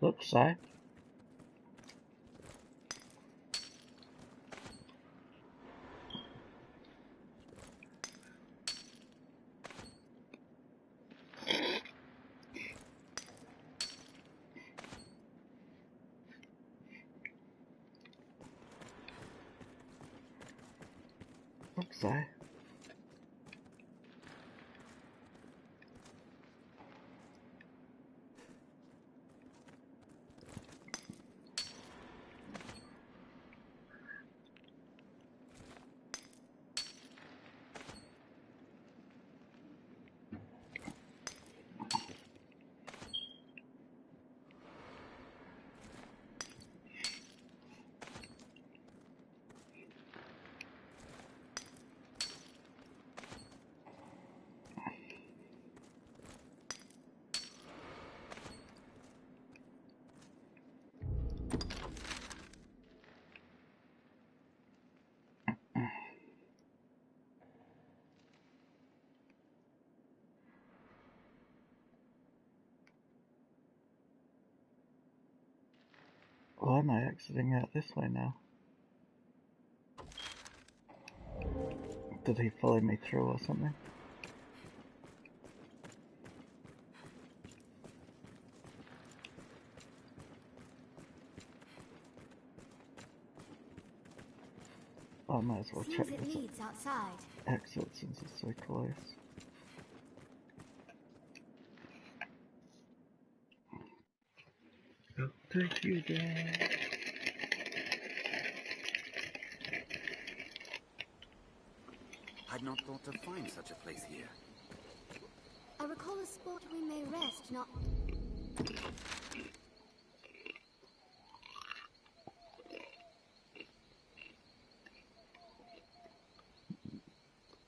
Speaker 1: Look, Si. Look, Si. Why am I exiting out this way now? Did he follow me through or something? I might as well
Speaker 7: Seems
Speaker 1: check
Speaker 7: it
Speaker 1: this
Speaker 7: leads outside.
Speaker 1: exit since it's so close. I'll take you there.
Speaker 2: I'd not thought to find such a place here.
Speaker 7: I recall a spot we may rest, not...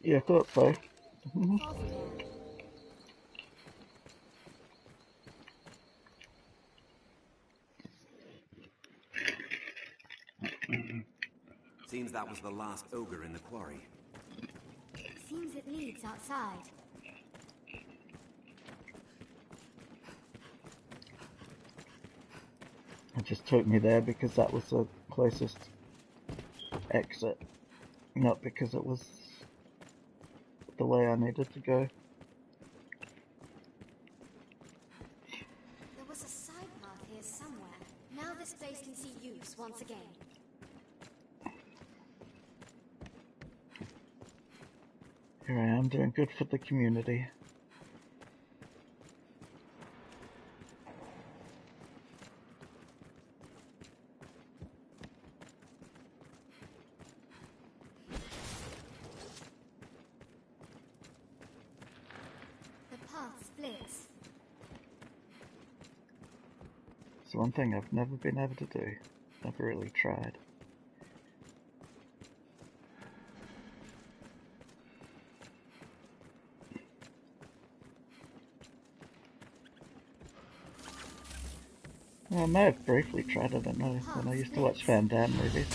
Speaker 1: Yeah, I thought so.
Speaker 7: far from here.
Speaker 2: Seems that was the last ogre in the quarry.
Speaker 7: Seems it leads outside.
Speaker 1: It just took me there because that was the closest exit, not because it was the way I needed to go.
Speaker 7: There was a side path here somewhere. Now this place can see use once again.
Speaker 1: Here I am doing good for the community.
Speaker 7: The path splits.
Speaker 1: It's one thing I've never been able to do. Never really tried. Well, I may have briefly tried, I don't know, when I used to watch Van Damme movies.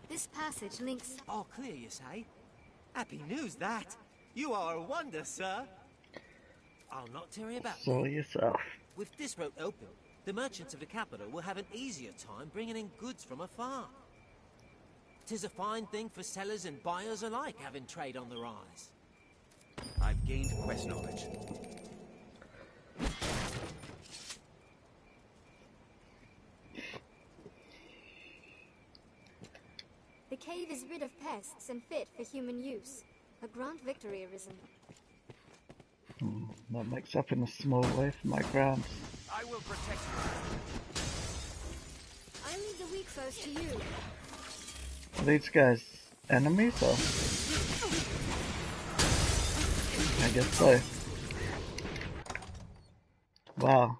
Speaker 7: This passage links...
Speaker 5: All clear, you say? Happy news, that. You are a wonder, sir. I'll not tarry about.
Speaker 1: So yourself.
Speaker 5: With this road open, the merchants of the capital will have an easier time bringing in goods from afar. 'Tis a fine thing for sellers and buyers alike, having trade on the rise.
Speaker 2: I've gained quest knowledge.
Speaker 7: The cave is rid of pests and fit for human use. A grand victory arisen.
Speaker 1: That makes up in a small way for my grounds.
Speaker 2: I will protect you.
Speaker 7: I leave the weak foes to you.
Speaker 1: Are these guys enemies or? I guess so. Wow.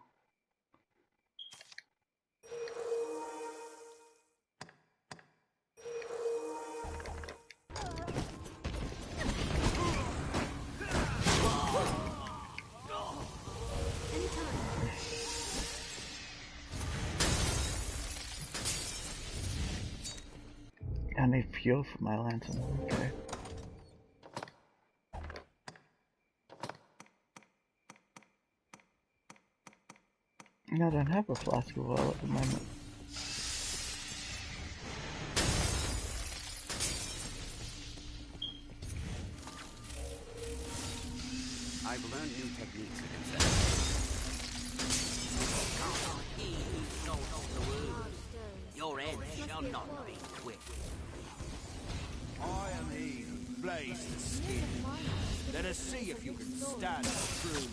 Speaker 1: I need fuel for my lantern. Okay. I don't have a flask of oil at the moment.
Speaker 2: I've learned new techniques against that.
Speaker 5: Your end shall not be quick.
Speaker 8: I am he who flays the skin. Let us see if you can stand true.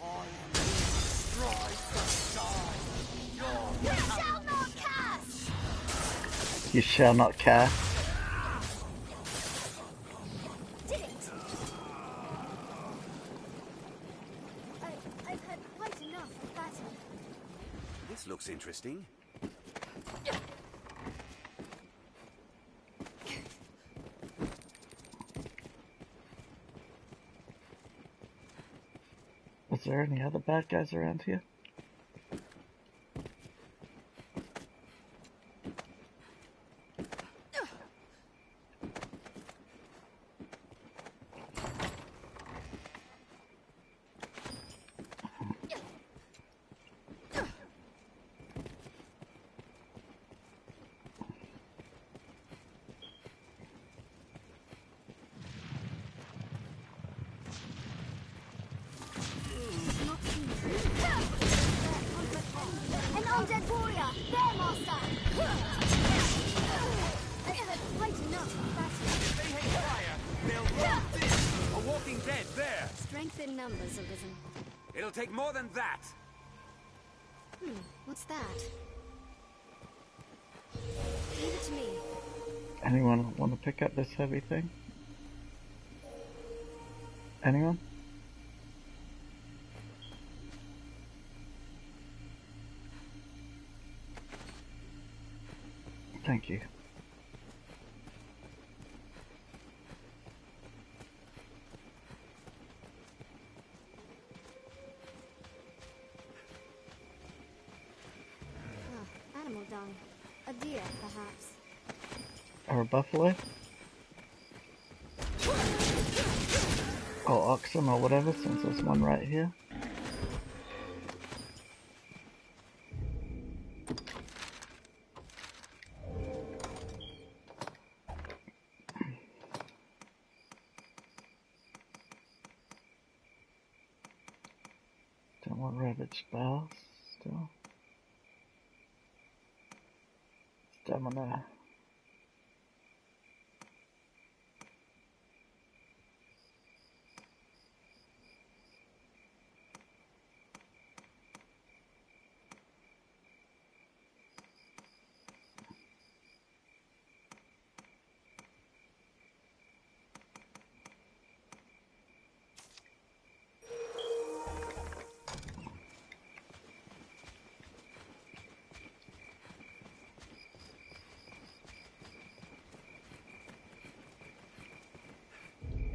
Speaker 8: I am he who strives to die.
Speaker 3: You shall not cast!
Speaker 1: You shall not cast.
Speaker 3: Did it! I've had quite enough of battle.
Speaker 2: This looks interesting.
Speaker 1: Is there any other bad guys around here?
Speaker 3: An undead warrior! There, master! I've had quite enough of battle.
Speaker 2: They hate fire. They'll love this. A walking dead there.
Speaker 7: Strength in numbers arisen.
Speaker 2: It'll take more than that.
Speaker 7: What's that? Leave it to me.
Speaker 1: Anyone want to pick up this heavy thing? Anyone? Thank you.
Speaker 3: Animal dung. A deer, perhaps.
Speaker 1: Or a buffalo? Or oxen or whatever, since there's one right here. Don't want ravaged bowels still. Stamina.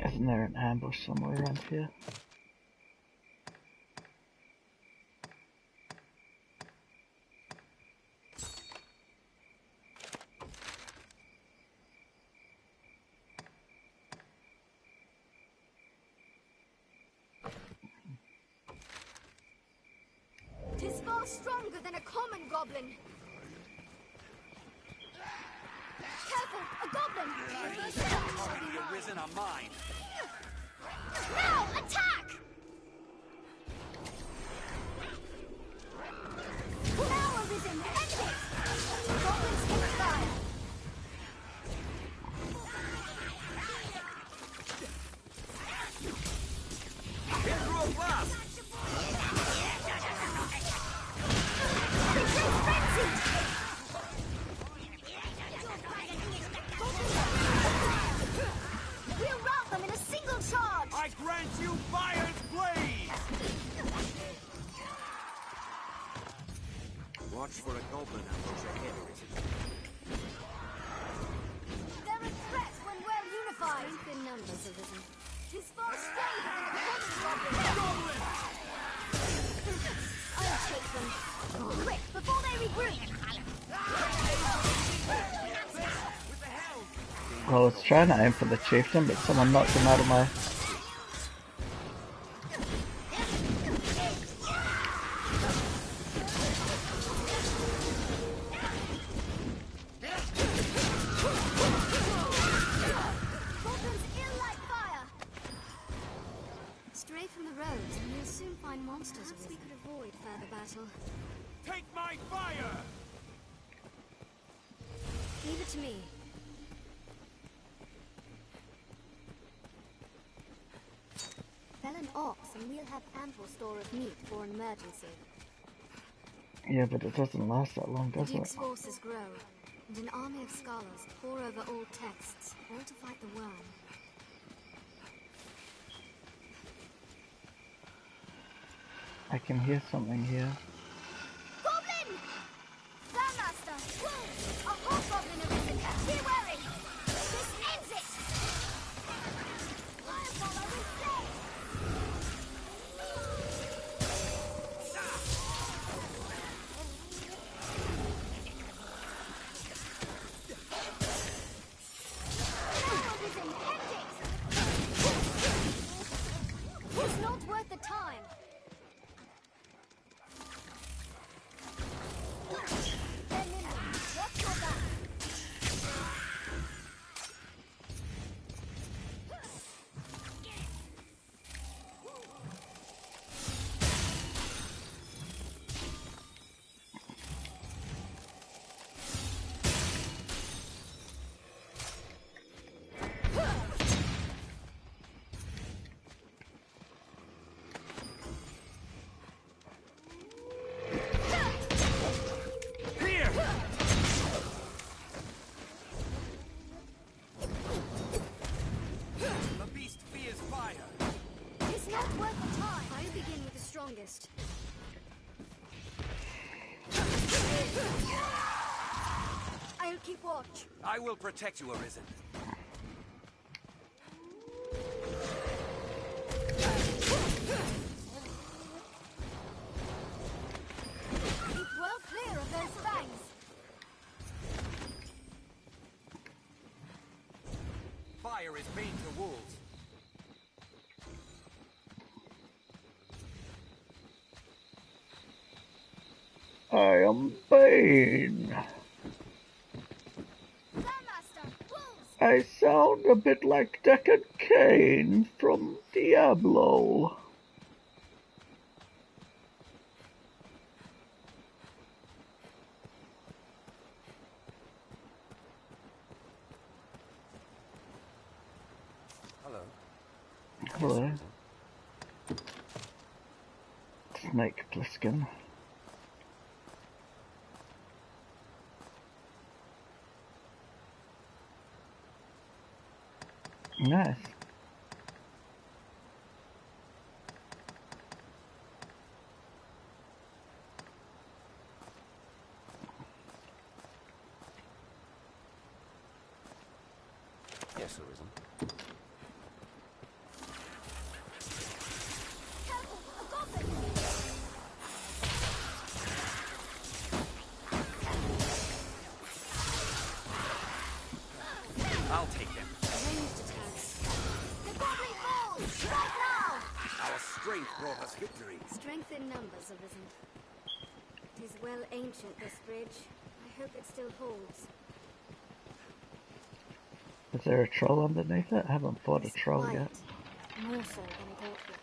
Speaker 1: Isn't there an ambush somewhere around here?
Speaker 3: Tis far stronger than a common goblin. Careful, a goblin!
Speaker 2: Shall be arisen on mine.
Speaker 3: Now, attack! Now, arisen, end it! Goblins take fire.
Speaker 2: Hit roll blast!
Speaker 3: Retreat frenzied! We'll rout them in a single charge!
Speaker 8: I grant you fire's blaze!
Speaker 2: Watch for a goblin ambush ahead, Arisen.
Speaker 3: They're a threat when well unified. Strength in numbers, Arisen. Tis far stronger than the common goblin. I'll take them. Quick, before they regroup!
Speaker 1: I was trying to aim for the chieftain, but someone knocked him out of my...
Speaker 3: Goblins ill like fire! Stray from the roads, and you'll soon find monsters. Perhaps we could avoid further battle.
Speaker 8: Take my fire!
Speaker 3: Leave it to me. Fell an ox, and we'll have ample store of meat for an emergency.
Speaker 1: Yeah, but it doesn't last that long,
Speaker 3: The
Speaker 1: does
Speaker 3: Duke's
Speaker 1: it?
Speaker 3: forces grow, and an army of scholars pore over old texts, all to fight the worm.
Speaker 1: I can hear something here.
Speaker 3: Goblin! Bandmaster! Whoa! A hobgoblin arisen! Be wary! This ends it! Fireball, I will say! Now, arisen, end it! It's not worth the time! watch.
Speaker 2: I will protect you, Arisen.
Speaker 3: Keep well clear of those fangs.
Speaker 2: Fire is bane to wolves.
Speaker 1: I am Bane.
Speaker 3: Grandmaster, wolves!
Speaker 1: I sound a bit like Deckard Cain from Diablo.
Speaker 2: Hello.
Speaker 1: Hello. Snake Plissken. Nice.
Speaker 2: Yes, Arisen.
Speaker 3: Careful, a goblin!
Speaker 2: I'll take them.
Speaker 7: Ranged attacks.
Speaker 3: The goblin falls! Right now!
Speaker 2: Our strength brought us victory.
Speaker 7: Strength in numbers, Arisen. It is well ancient, this bridge. I hope it still holds.
Speaker 1: Is there a troll underneath it? I haven't fought a
Speaker 7: It's
Speaker 1: troll
Speaker 7: quiet.
Speaker 1: yet.
Speaker 7: More so than it ought to be.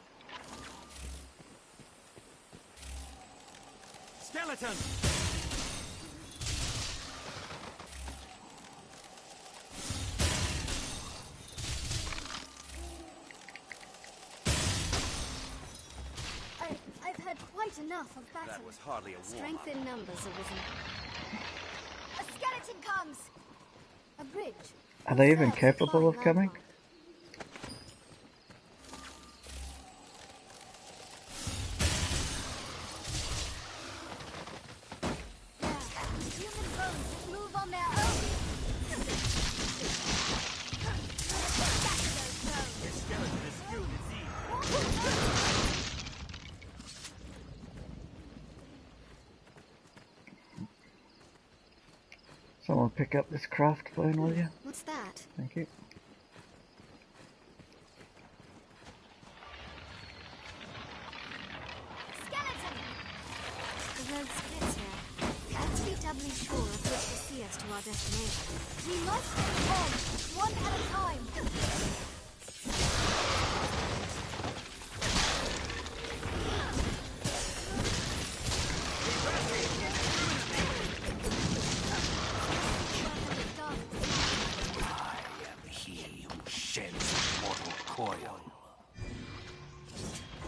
Speaker 2: Skeleton!
Speaker 3: I've had quite enough of battle.
Speaker 2: That was hardly a warm-up.
Speaker 7: Strength in numbers, Arisen.
Speaker 3: A skeleton comes! A bridge.
Speaker 1: Are they even
Speaker 3: Serves a
Speaker 1: capable of
Speaker 3: fine
Speaker 1: coming?
Speaker 3: landmark. Yeah, human bones that move on their own. Scatter those bones.
Speaker 2: This skeleton is skilled indeed.
Speaker 1: Someone pick up this craft phone, will you?
Speaker 7: What's that?
Speaker 1: Thank you.
Speaker 3: Skeleton!
Speaker 7: The road splits here. Let's be doubly sure of which will see us to our destination.
Speaker 3: We must stay on, one at a time.
Speaker 2: He who sheds mortal coil.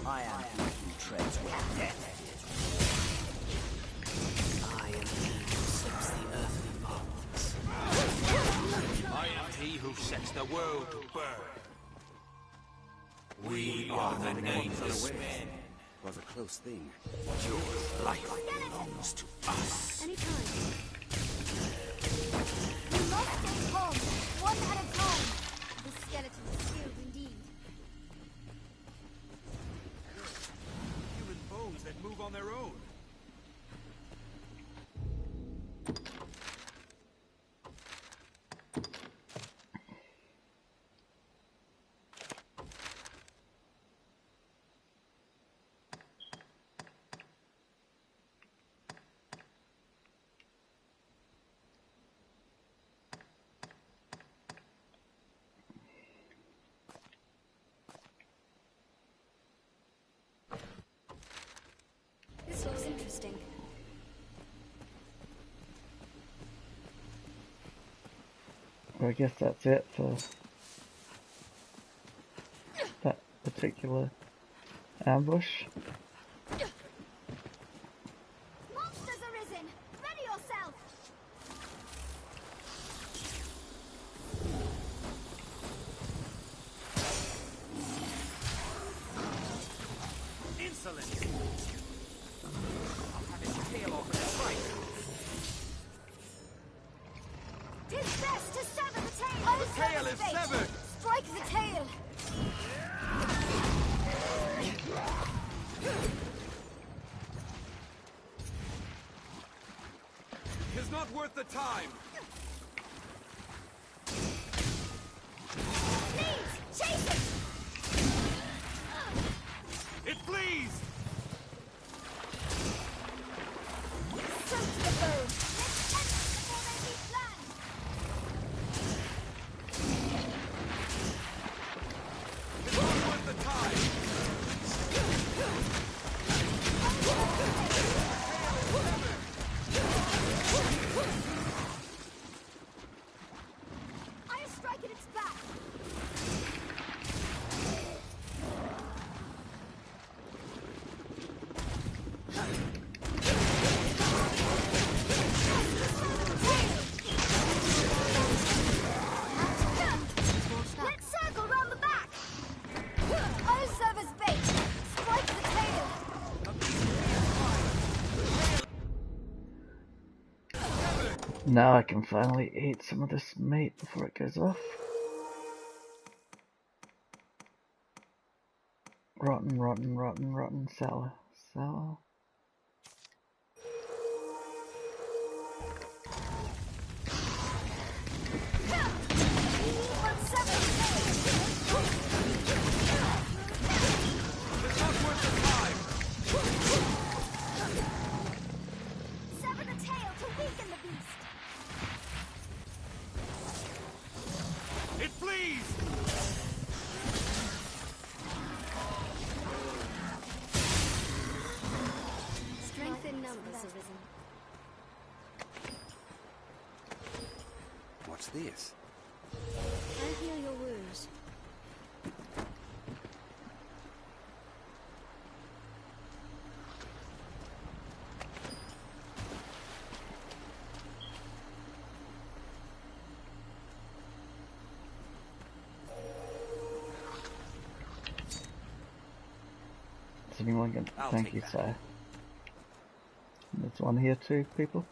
Speaker 2: I am he who treads where death is. I am he who sets the earthly paths. I am he who sets the world to burn. We are the nameless men. Was a close thing. Your life belongs to us.
Speaker 7: Anytime.
Speaker 3: We must stay calm, one at a time. The skeleton is skilled indeed.
Speaker 8: Human bones that move on their own.
Speaker 7: This looks interesting.
Speaker 1: Well, I guess that's it for that particular ambush.
Speaker 3: Monsters arisen! Ready yourself!
Speaker 2: Insolence! I'll have his tail off in a fight.
Speaker 3: 'Tis best to sever the tail.
Speaker 8: The tail is severed!
Speaker 3: Strike the tail.
Speaker 8: It's not worth the time!
Speaker 3: Please, chase it!
Speaker 8: It flees!
Speaker 3: Shoot the bow. Let's end it before they reach land.
Speaker 8: It's not worth the time!
Speaker 3: I strike at its back. Let's circle round the back. I'll serve as bait. Strike the tail.
Speaker 1: Now I can finally eat some of this meat before it goes off. Rotten, rotten, rotten, rotten, sour, sour.
Speaker 3: Let's sever the tail.
Speaker 8: It's not worth the time!
Speaker 3: Sever the tail to weaken the beast.
Speaker 8: It flees!
Speaker 7: Strength in numbers arisen.
Speaker 2: What's this?
Speaker 7: I'll heal your wounds.
Speaker 1: Is anyone going to...
Speaker 2: I'll
Speaker 1: Thank
Speaker 2: take
Speaker 1: you,
Speaker 2: that.
Speaker 1: sir. There's one here too, people.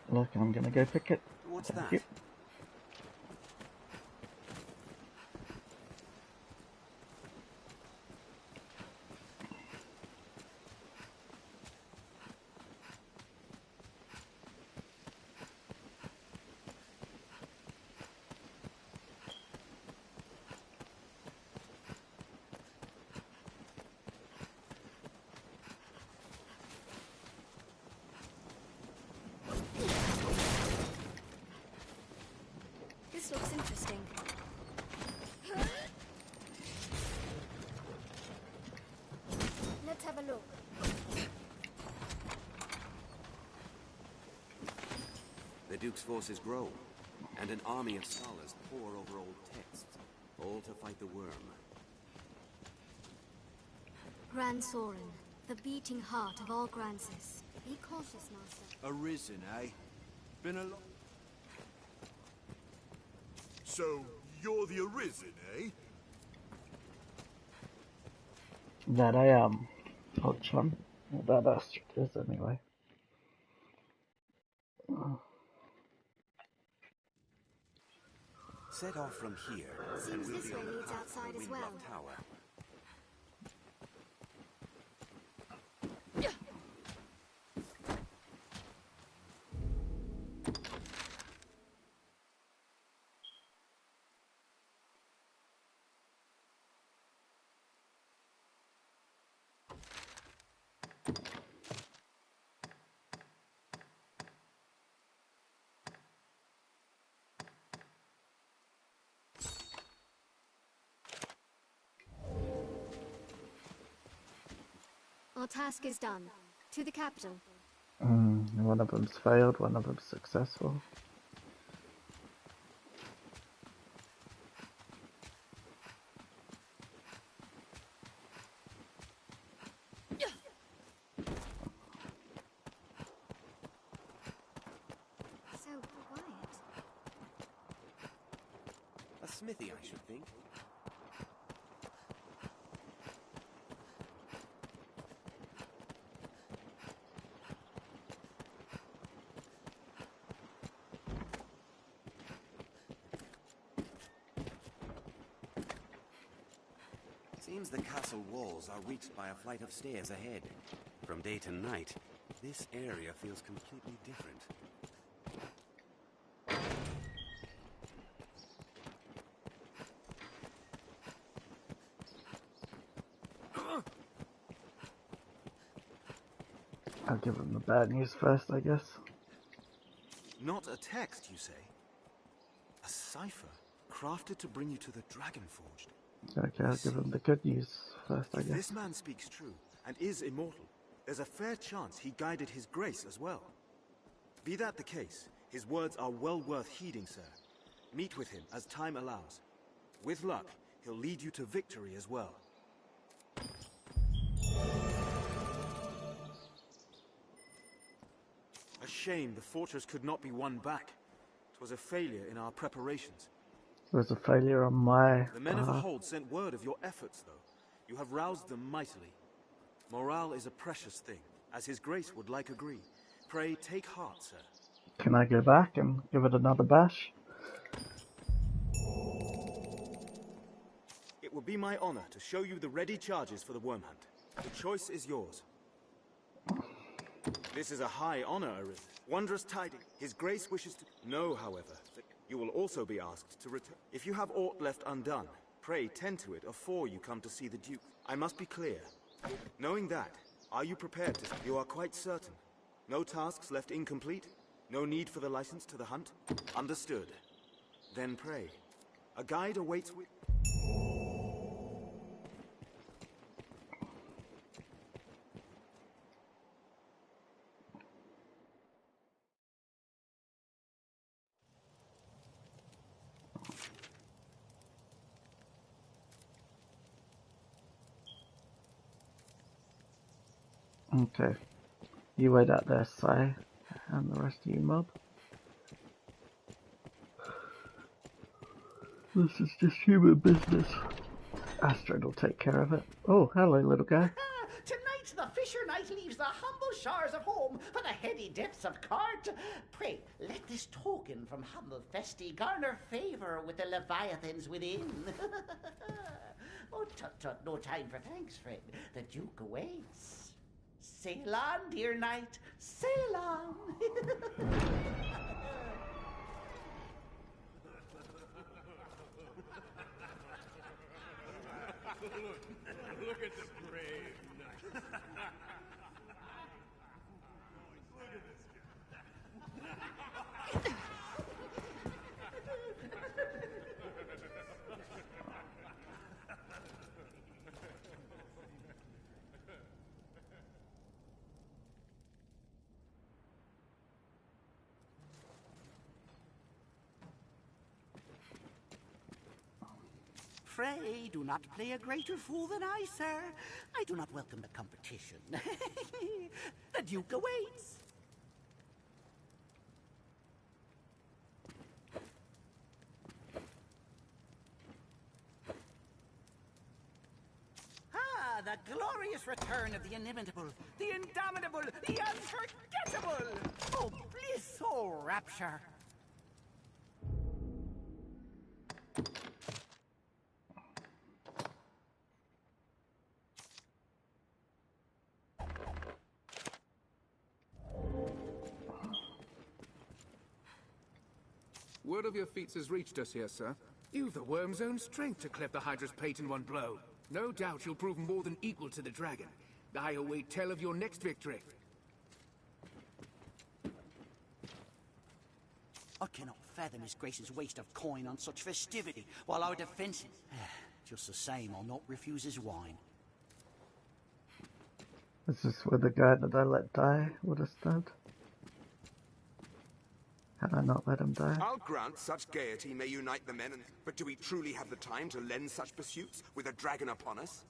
Speaker 1: Look, I'm gonna go pick it.
Speaker 2: What's
Speaker 1: Thank
Speaker 2: that?
Speaker 1: you.
Speaker 7: This looks interesting.
Speaker 3: Let's have a look.
Speaker 2: The Duke's forces grow, and an army of scholars pore over old texts, all to fight the worm.
Speaker 7: Grand Soren, the beating heart of all Grances. Be cautious, Master.
Speaker 8: Arisen, eh? Been a lot.
Speaker 4: So, you're the Arisen, eh?
Speaker 1: That I am. Oh, chum. Well, that Astrid is anyway.
Speaker 2: Set off from here, and
Speaker 7: Seems
Speaker 2: we'll
Speaker 7: this
Speaker 2: be
Speaker 7: way
Speaker 2: on the
Speaker 7: leads
Speaker 2: path
Speaker 7: outside
Speaker 2: to
Speaker 7: as
Speaker 2: Windblock
Speaker 7: well.
Speaker 2: Tower.
Speaker 7: Our task is done. To the capital.
Speaker 1: One of them's failed, one of them's successful.
Speaker 7: So quiet.
Speaker 2: A smithy, I should think. Seems the castle walls are reached by a flight of stairs ahead. From day to night, this area feels completely different.
Speaker 1: I'll give him the bad news first, I guess.
Speaker 9: Not a text, you say? A cipher crafted to bring you to the Dragon Forged.
Speaker 1: Okay, I'll give him the good news first, I
Speaker 9: If
Speaker 1: guess.
Speaker 9: this man speaks true and is immortal, there's a fair chance he guided his grace as well. Be that the case, his words are well worth heeding, sir. Meet with him as time allows. With luck, he'll lead you to victory as well. A shame the fortress could not be won back. 'Twas a failure in our preparations.
Speaker 1: It was a failure on my
Speaker 9: The men of the Hold sent word of your efforts, though. You have roused them mightily. Morale is a precious thing, as his grace would like agree. Pray take heart, sir.
Speaker 1: Can I go back and give it another bash?
Speaker 9: It will be my honor to show you the ready charges for the worm hunt. The choice is yours. This is a high honor, Arith. Wondrous tidings. His grace wishes to know, however, that you will also be asked to return. If you have aught left undone, pray tend to it afore you come to see the Duke. I must be clear. Knowing that, are you prepared to... You are quite certain. No tasks left incomplete? No need for the license to the hunt? Understood. Then pray. A guide awaits with...
Speaker 1: Okay. You wait out there, Sai, and the rest of you mob. This is just human business. Astrid will take care of it. Oh, hello, little guy.
Speaker 10: Tonight the fisher knight leaves the humble shores of home for the heady depths of court. Pray, let this token from humble Festi garner favour with the leviathans within. Oh, tut, no time for thanks, friend. The Duke awaits. Sail on, dear knight, sail on.
Speaker 8: Look at the brave knight. Look at this guy.
Speaker 10: Pray do not play a greater fool than I, sir. I do not welcome the competition. The Duke awaits. Ah, the glorious return of the inimitable, the indomitable, the unforgettable. Oh, bliss, oh, rapture.
Speaker 11: Word of your feats has reached us here, sir. You've the worm's own strength to cleft the Hydra's pate in one blow. No doubt you'll prove more than equal to the dragon. I await tell of your next victory.
Speaker 10: I cannot fathom his grace's waste of coin on such festivity, while our defences... Just the same, I'll not refuse his wine.
Speaker 1: Is this where the guy that I let die would have stabbed? Had I not let him die?
Speaker 4: I'll grant such gaiety may unite the men, but do we truly have the time to lend such pursuits with a dragon upon us?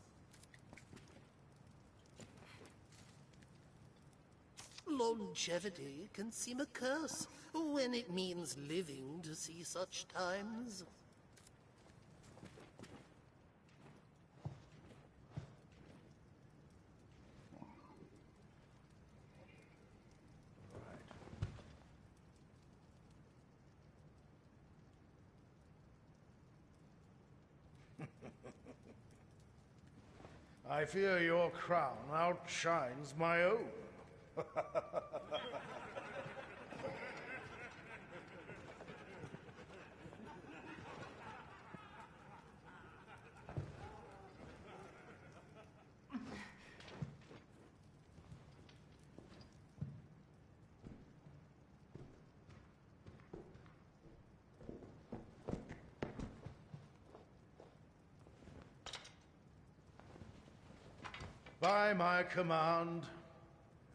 Speaker 12: Longevity can seem a curse when it means living to see such times.
Speaker 13: I fear your crown outshines my own. By my command,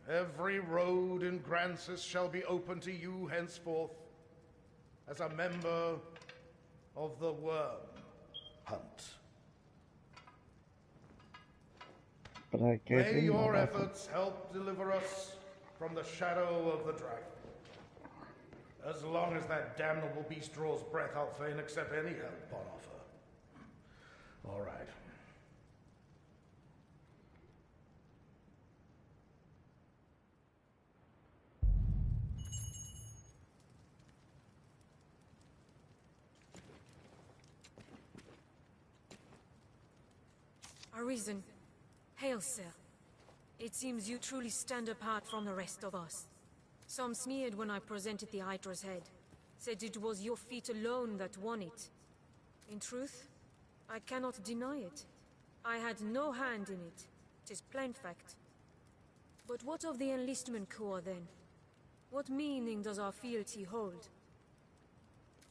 Speaker 13: every road in Grancis shall be open to you henceforth as a member of the Worm Hunt.
Speaker 1: But I gave
Speaker 13: May
Speaker 1: him
Speaker 13: your
Speaker 1: the
Speaker 13: efforts help deliver us from the shadow of the dragon. As long as that damnable beast draws breath, I'll fain accept any help on offer. All right.
Speaker 14: Arisen. Hail, sir. It seems you truly stand apart from the rest of us. Some sneered when I presented the Hydra's head. Said it was your feat alone that won it. In truth, I cannot deny it. I had no hand in it. 'Tis plain fact. But what of the enlistment corps, then? What meaning does our fealty hold?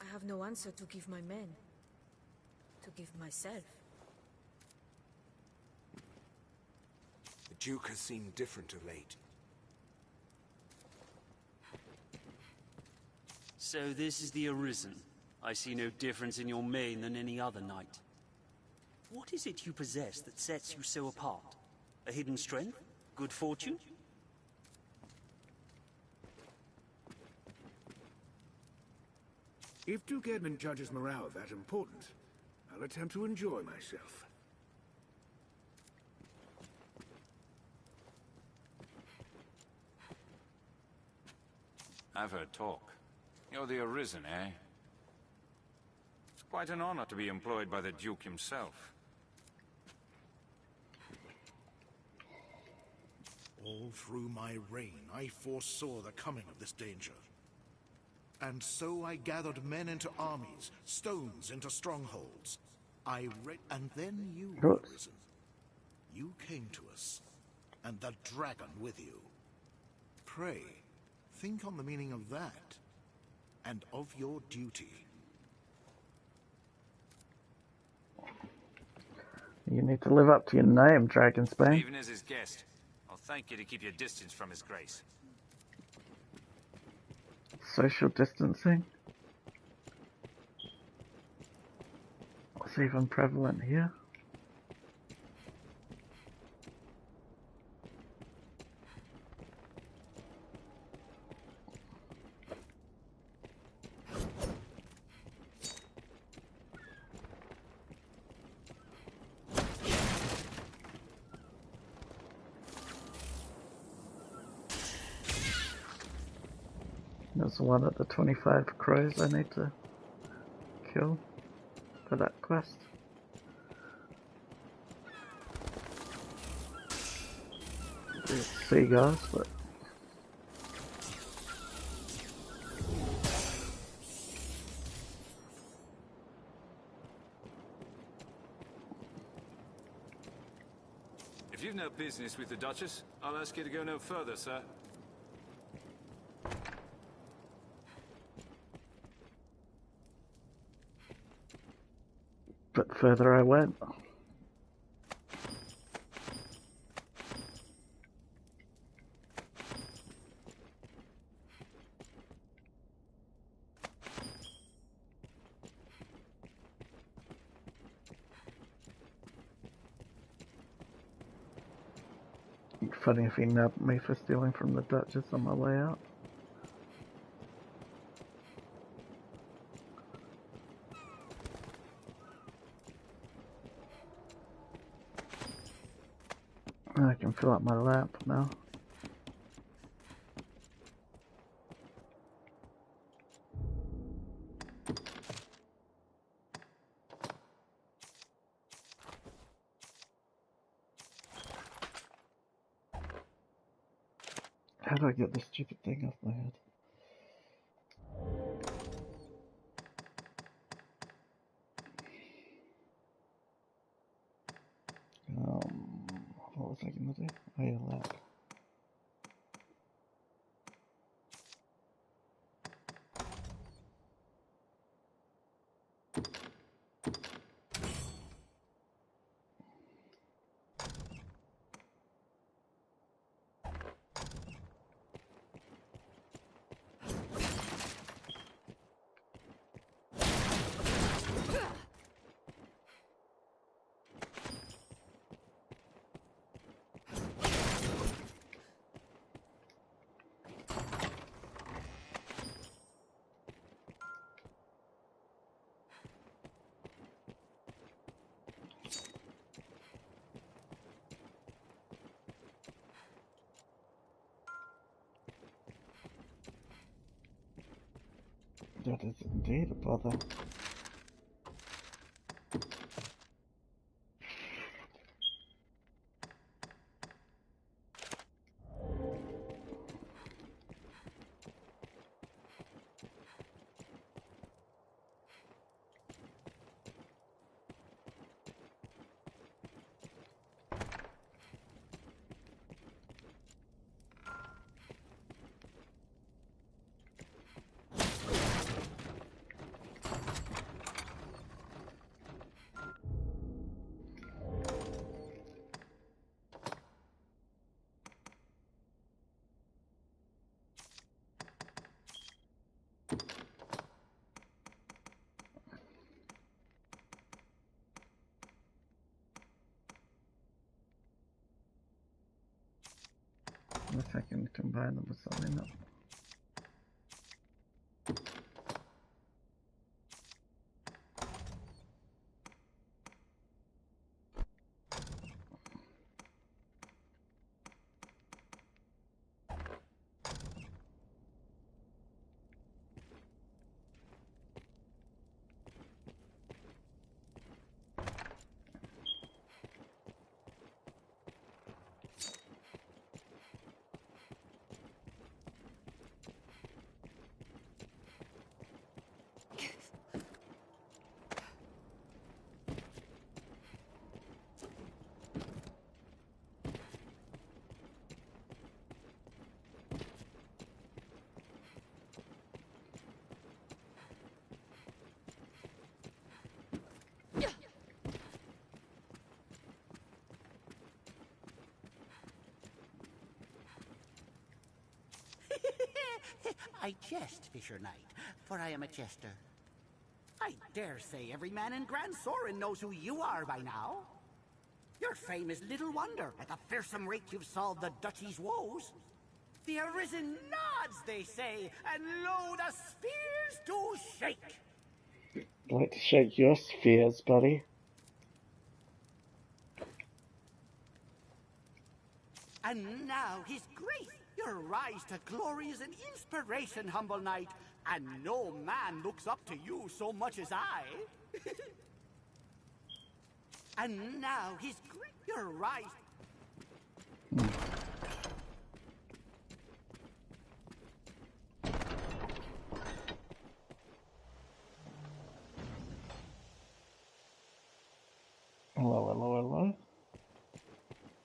Speaker 14: I have no answer to give my men. To give myself.
Speaker 6: The Duke has seemed different of late.
Speaker 15: So this is the Arisen. I see no difference in your mane than any other knight. What is it you possess that sets you so apart? A hidden strength? Good fortune?
Speaker 11: If Duke Edmund judges morale that important, I'll attempt to enjoy myself.
Speaker 16: I've heard talk. You're the Arisen, eh? It's quite an honor to be employed by the Duke himself.
Speaker 13: All through my reign, I foresaw the coming of this danger. And so I gathered men into armies, stones into strongholds. And then you were Arisen. You came to us, and the dragon with you. Pray, think on the meaning of that, and of your duty.
Speaker 1: You need to live up to your name, Dragonsbane.
Speaker 16: Even as his guest, I'll thank you to keep your distance from His Grace.
Speaker 1: Social distancing? What's even prevalent here? There's one of the 25 crows I need to kill for that quest. There's seagulls, but
Speaker 16: If you've no business with the Duchess, I'll ask you to go no further, sir.
Speaker 1: but further I went. Funny if he nabbed me for stealing from the Duchess on my way out. I can fill up my lamp now. How do I get this stupid thing off my head? What was I gonna do? Oh yeah, that. That is indeed a bother. Unless I can combine them with something else.
Speaker 10: I jest, Fisher Knight, for I am a jester. I dare say every man in Grand Sorin knows who you are by now. Your fame is little wonder at the fearsome rate you've solved the duchy's woes. The Arisen nods, they say, and lo, the spheres do shake.
Speaker 1: I'd like to shake your spheres, buddy.
Speaker 10: And now his grace, your rise to glory is an inspiration, humble knight, and no man looks up to you so much as I. And now his grace, your rise...
Speaker 1: Hello, hello, hello.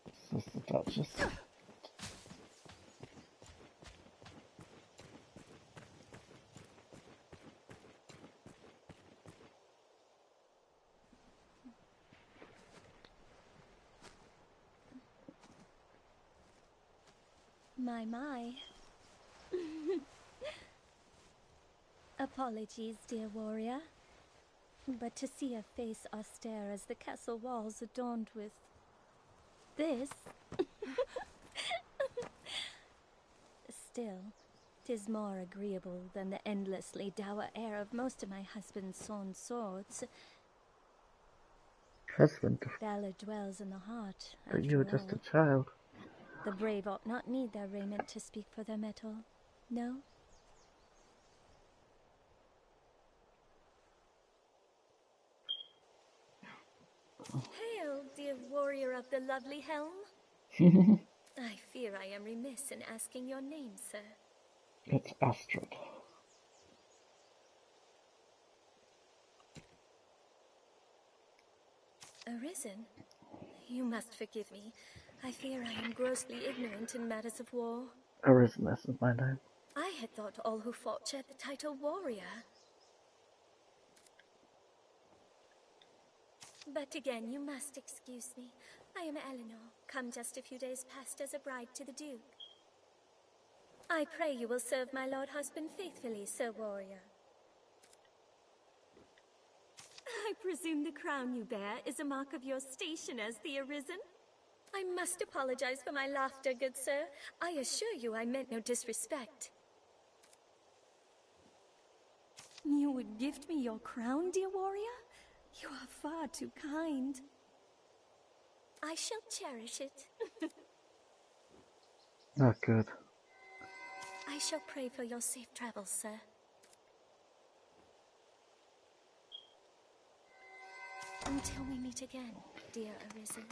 Speaker 1: Is this the Duchess?
Speaker 17: My. Apologies, dear warrior. But to see a face austere as the castle walls adorned with this... Still, 'tis more agreeable than the endlessly dour air of most of my husband's sworn swords.
Speaker 1: Husband?
Speaker 17: Valor dwells in the heart,
Speaker 1: But you were
Speaker 17: after
Speaker 1: just
Speaker 17: all.
Speaker 1: a child.
Speaker 17: The brave ought not need their raiment to speak for their mettle, no? Hail, dear warrior of the lovely helm. I fear I am remiss in asking your name, sir.
Speaker 1: It's Astrid.
Speaker 17: Arisen? You must forgive me. I fear I am grossly ignorant in matters of war.
Speaker 1: Arisen, this is my name.
Speaker 17: I had thought all who fought shared the title warrior. But again, you must excuse me. I am Eleanor, come just a few days past as a bride to the Duke. I pray you will serve my lord husband faithfully, Sir Warrior. I presume the crown you bear is a mark of your station as the Arisen? I must apologize for my laughter, good sir. I assure you I meant no disrespect. You would gift me your crown, dear warrior? You are far too kind. I shall cherish it.
Speaker 1: Oh, good.
Speaker 17: I shall pray for your safe travels, sir. Until we meet again, dear Arisen.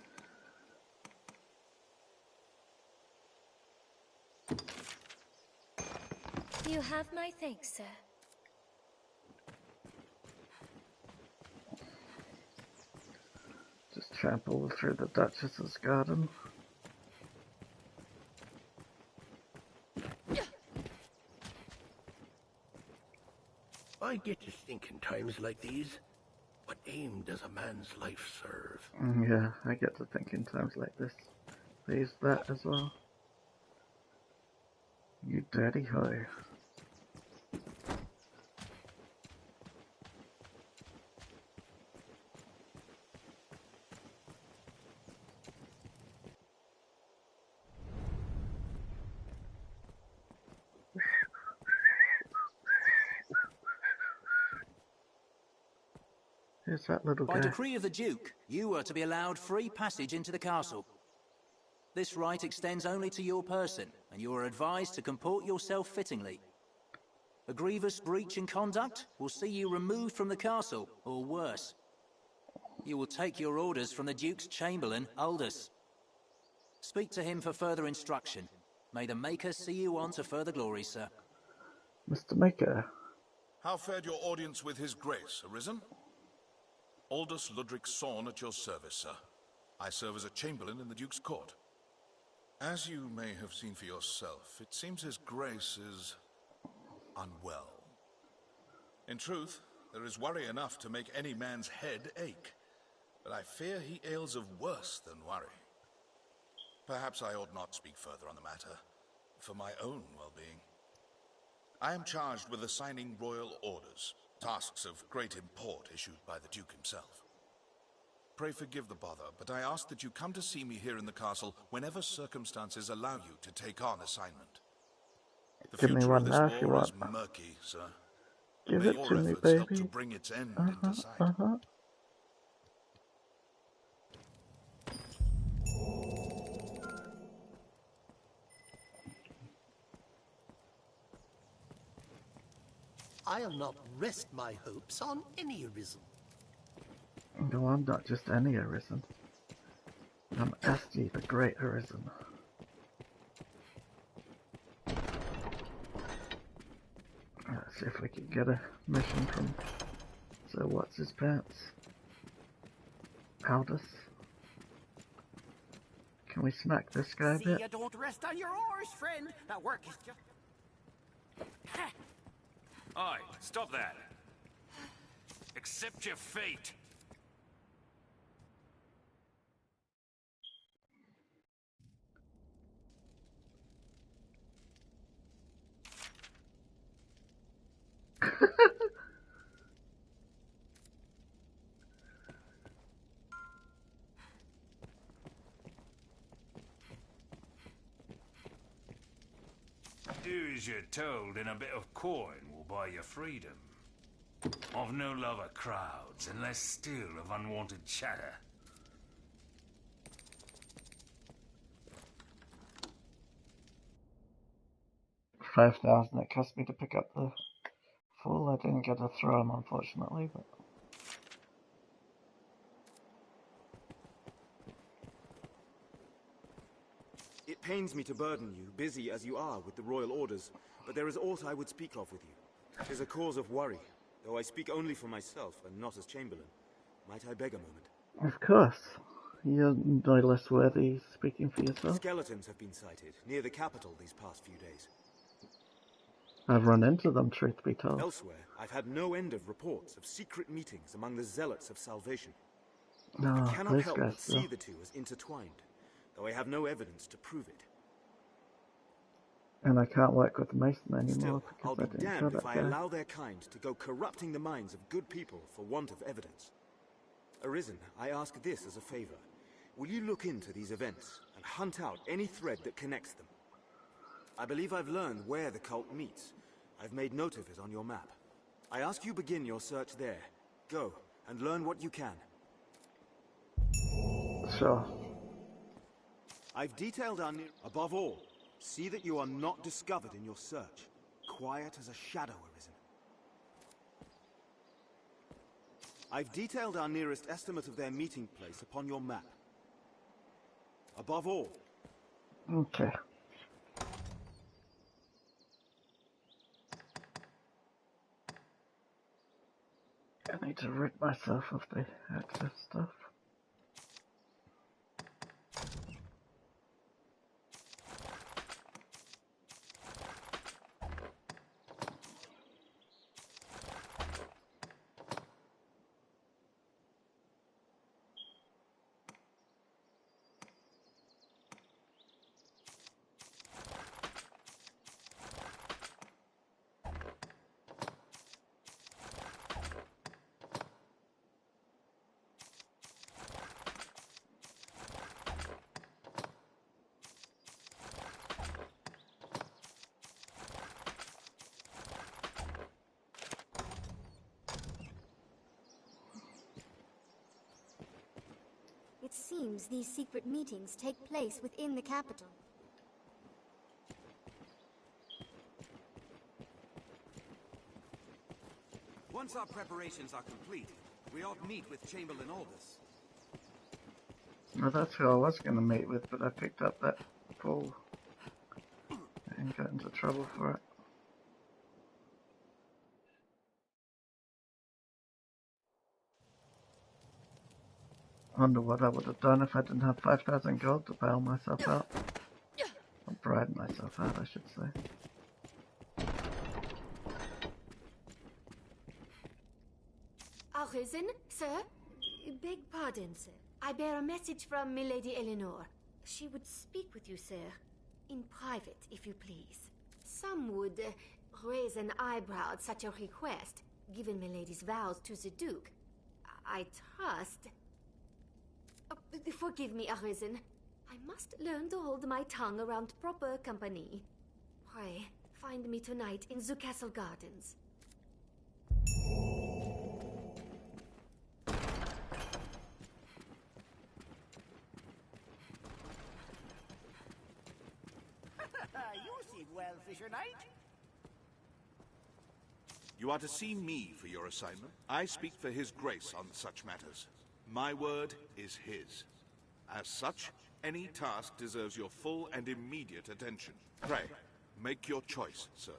Speaker 17: You have my thanks, sir.
Speaker 1: Just trample through the Duchess's garden.
Speaker 12: I get to think in times like these, what aim does a man's life serve?
Speaker 1: Yeah, I get to think in times like this. There's that as well. You dirty hoe. Who's that little guy?
Speaker 18: By decree of the Duke, you are to be allowed free passage into the castle. This right extends only to your person, and you are advised to comport yourself fittingly. A grievous breach in conduct will see you removed from the castle, or worse. You will take your orders from the Duke's Chamberlain, Aldous. Speak to him for further instruction. May the Maker see you on to further glory, sir.
Speaker 1: Mr. Maker.
Speaker 13: How fared your audience with His Grace, Arisen? Aldous Ludric Sorn at your service, sir. I serve as a Chamberlain in the Duke's court. As you may have seen for yourself, it seems His Grace is unwell. In truth, there is worry enough to make any man's head ache, but I fear he ails of worse than worry. Perhaps I ought not speak further on the matter, for my own well-being. I am charged with assigning royal orders, tasks of great import issued by the Duke himself. Pray forgive the bother, but I ask that you come to see me here in the castle whenever circumstances allow you to take on assignment. The
Speaker 1: Give me
Speaker 13: future
Speaker 1: one
Speaker 13: of this
Speaker 1: now if you
Speaker 13: war
Speaker 1: want.
Speaker 13: is murky, sir.
Speaker 1: Give
Speaker 13: May
Speaker 1: it
Speaker 13: your
Speaker 1: to me,
Speaker 13: efforts help
Speaker 1: baby.
Speaker 13: to bring its end into sight.
Speaker 12: I'll not rest my hopes on any Arisen.
Speaker 1: No, I'm not just any Arisen. I'm Astrid, the Great Arisen. Let's see if we can get a mission from... So what's his pants? Aldous. Can we smack this guy a
Speaker 10: See,
Speaker 1: bit?
Speaker 10: you don't rest on your oars, friend. That work is just...
Speaker 16: Oi, stop that. Accept your fate. Do as you're told, and a bit of coin will buy you freedom. I've no love of crowds, and less still of unwanted chatter.
Speaker 1: $5,000 it cost me to pick up the full. I didn't get to throw him, unfortunately, but...
Speaker 9: It pains me to burden you, busy as you are with the royal orders, but there is aught I would speak of with you. 'Tis a cause of worry, though I speak only for myself and not as Chamberlain. Might I beg a moment?
Speaker 1: Of course. You're no less worthy speaking for yourself.
Speaker 9: Skeletons have been sighted near the capital these past few days.
Speaker 1: I've run into them, truth be told.
Speaker 9: Elsewhere, I've had no end of reports of secret meetings among the zealots of salvation.
Speaker 1: No,
Speaker 9: I cannot
Speaker 1: those
Speaker 9: help
Speaker 1: guys
Speaker 9: but see the two as intertwined, though I have no evidence to prove it.
Speaker 1: And I can't work with Mason anymore
Speaker 9: Still,
Speaker 1: because
Speaker 9: I'll
Speaker 1: I
Speaker 9: be
Speaker 1: didn't kill
Speaker 9: damned
Speaker 1: that
Speaker 9: if I
Speaker 1: guy.
Speaker 9: allow their kind to go corrupting the minds of good people for want of evidence. Arisen, I ask this as a favor. Will you look into these events and hunt out any thread that connects them? I believe I've learned where the cult meets. I've made note of it on your map. I ask you begin your search there. Go, and learn what you can.
Speaker 1: Sure.
Speaker 9: I've detailed our near... Above all, see that you are not discovered in your search. Quiet as a shadow, Arisen. I've detailed our nearest estimate of their meeting place upon your map. Above all.
Speaker 1: Okay. I need to rid myself of the access stuff.
Speaker 7: It seems these secret meetings take place within the capital.
Speaker 2: Once our preparations are complete, we ought meet with Chamberlain Aldous.
Speaker 1: Well, that's who I was going to meet with, but I picked up that pull and got into trouble for it. Wonder what I would have done if I didn't have 5,000 gold to bail myself out. Or bribe myself out, I should say.
Speaker 19: Arisen, sir? Beg pardon, sir. I bear a message from Milady Eleanor. She would speak with you, sir. In private, if you please. Some would raise an eyebrow at such a request, given Milady's vows to the Duke. I trust... forgive me, Arisen. I must learn to hold my tongue around proper company. Pray, find me tonight in the castle gardens.
Speaker 10: You seem well, Fisher Knight.
Speaker 13: You are to see me for your assignment. I speak for His Grace on such matters. My word is his. As such, any task deserves your full and immediate attention. Pray, make your choice, sir.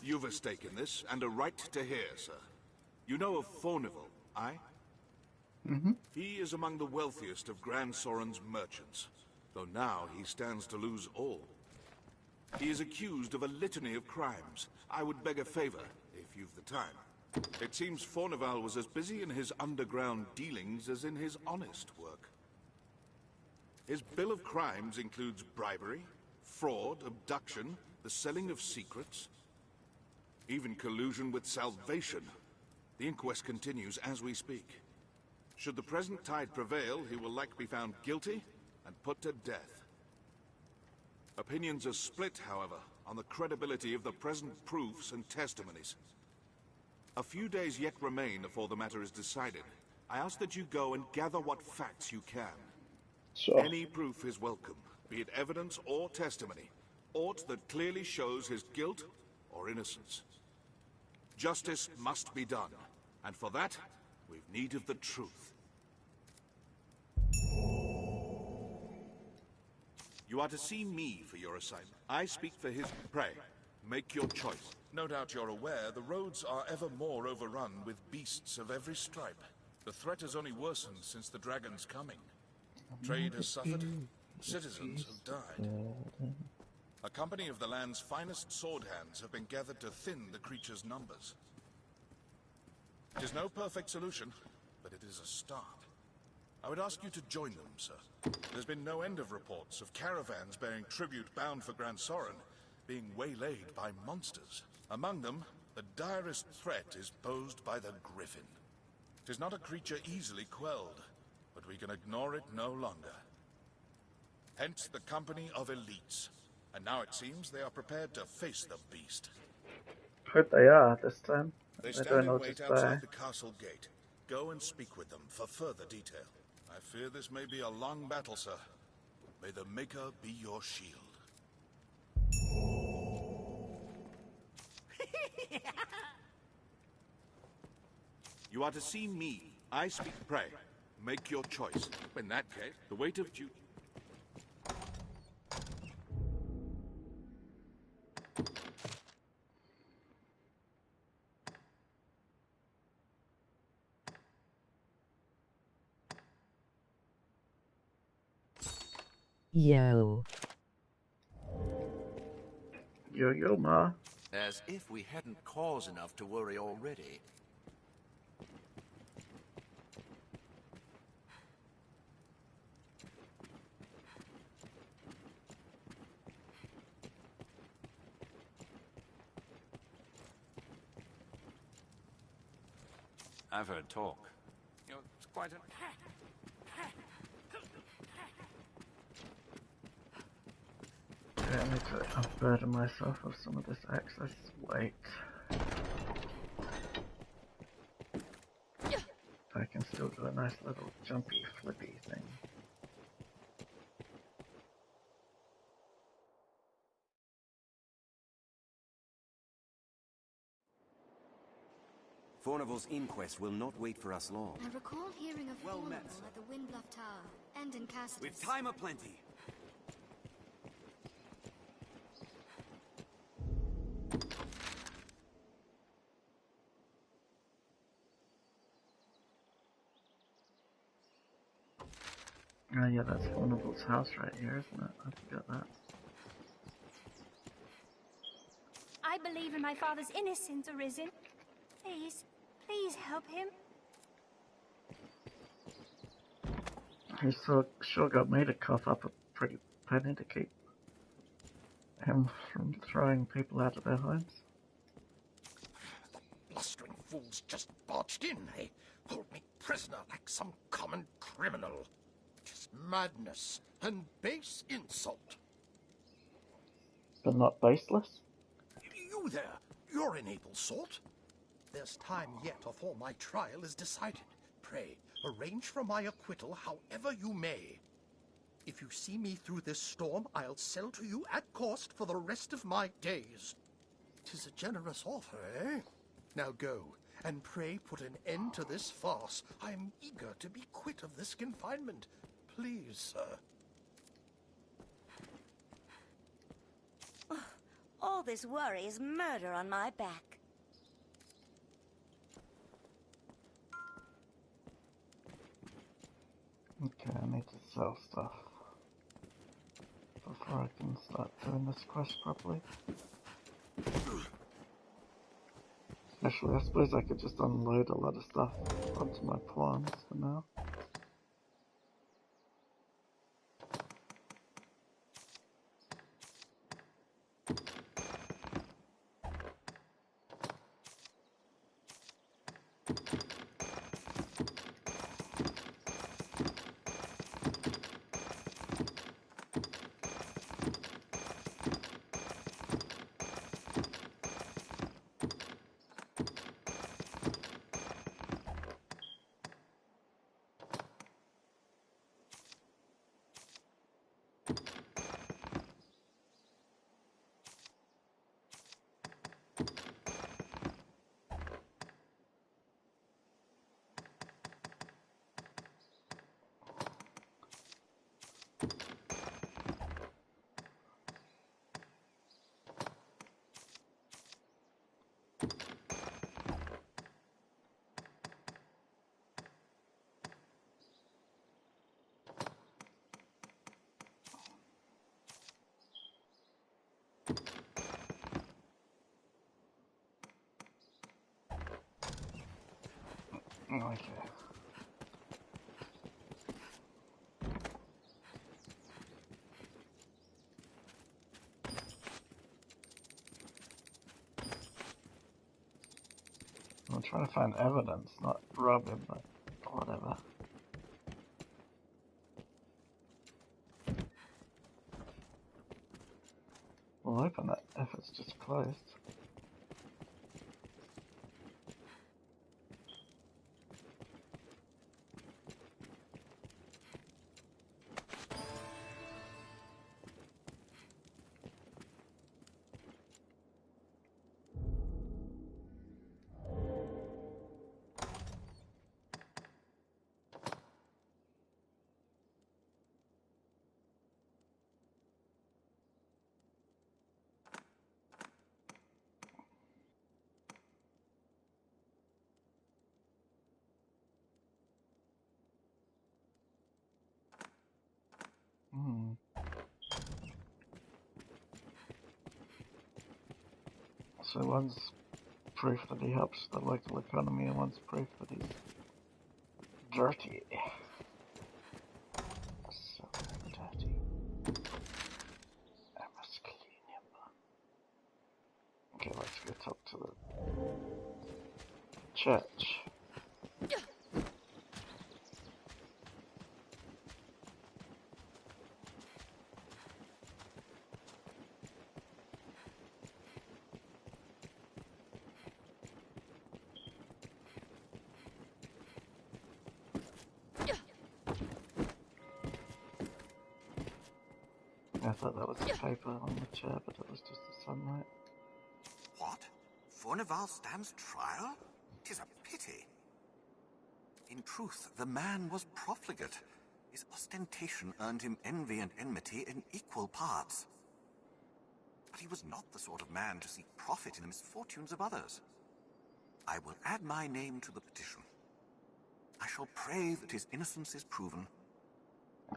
Speaker 13: You've a stake in this, and a right to hear, sir. You know of Fornival, aye?
Speaker 1: Mm-hmm.
Speaker 13: He is among the wealthiest of Grand Soren's merchants, though now he stands to lose all. He is accused of a litany of crimes. I would beg a favor, if you've the time. It seems Fornival was as busy in his underground dealings as in his honest work. His bill of crimes includes bribery, fraud, abduction, the selling of secrets, even collusion with Salvation. The inquest continues as we speak. Should the present tide prevail, he will likely be found guilty and put to death. Opinions are split, however, on the credibility of the present proofs and testimonies. A few days yet remain before the matter is decided. I ask that you go and gather what facts you can.
Speaker 1: Sure.
Speaker 13: Any proof is welcome, be it evidence or testimony, aught that clearly shows his guilt or innocence. Justice must be done, and for that, we've need of the truth.
Speaker 20: You are to see me for your assignment. I speak for his... Pray, make your choice.
Speaker 21: No doubt you're aware the roads are ever more overrun with beasts of every stripe. The threat has only worsened since the dragon's coming. Trade has suffered, citizens have died. A company of the land's finest sword hands have been gathered to thin the creature's numbers. It is no perfect solution, but it is a start. I would ask you to join them, sir. There's been no end of reports of caravans bearing tribute bound for Grand Soren being waylaid by monsters. Among them, the direst threat is posed by the Griffin. It is not a creature easily quelled, but we can ignore it no longer. Hence the company of elites. And now it seems they are prepared to face the beast.
Speaker 1: Hope they are this time.
Speaker 21: They
Speaker 1: They're
Speaker 21: stand
Speaker 1: doing
Speaker 21: in
Speaker 1: all
Speaker 21: wait
Speaker 1: just
Speaker 21: outside the castle gate. Go and speak with them for further detail. I fear this may be a long battle, sir. May the Maker be your shield.
Speaker 20: You are to see me. I speak. Pray, make your choice. In that case, the weight of duty...
Speaker 22: Yo.
Speaker 1: Yo, ma.
Speaker 6: As if we hadn't cause enough to worry already.
Speaker 2: I've heard talk. You know, it's quite a...
Speaker 1: Okay, I need to unburden myself of some of this excess weight. I can still do a nice little jumpy, flippy thing.
Speaker 2: Fornival's inquest will not wait for us long.
Speaker 3: I recall hearing of
Speaker 2: Well
Speaker 3: Fornival
Speaker 2: met, sir.
Speaker 3: at the Windbluff Tower and in Castle.
Speaker 2: We've time aplenty.
Speaker 1: Oh yeah, that's Fornival's house right here, isn't it? I forgot that.
Speaker 23: I believe in my father's innocence, Arisen. Please, please help him.
Speaker 1: He sure got me to cough up a pretty penny to keep him from throwing people out of their homes.
Speaker 12: Blustering fools just barged in. They hold me prisoner like some common criminal. Just madness and base insult.
Speaker 1: But not baseless?
Speaker 12: You there, you're an able sort. There's time yet afore my trial is decided. Pray, arrange for my acquittal however you may. If you see me through this storm, I'll sell to you at cost for the rest of my days. 'Tis a generous offer, eh? Now go, and pray put an end to this farce. I am eager to be quit of this confinement. Please, sir.
Speaker 24: All this worry is murder on my back.
Speaker 1: Okay, I need to sell stuff before I can start doing this quest properly. Actually, I suppose I could just unload a lot of stuff onto my pawns for now. Okay. I'm trying to find evidence, not Robin, but whatever. We'll open it if it's just closed. So one's proof that he helps the local economy and one's proof that he's dirty. So dirty. I must clean him. Okay, let's go talk to the church. I thought that was a paper on the chair, but it was just the sunlight.
Speaker 6: What? Fornival stands trial? 'Tis a pity. In truth, the man was profligate. His ostentation earned him envy and enmity in equal parts. But he was not the sort of man to seek profit in the misfortunes of others. I will add my name to the petition. I shall pray that his innocence is proven.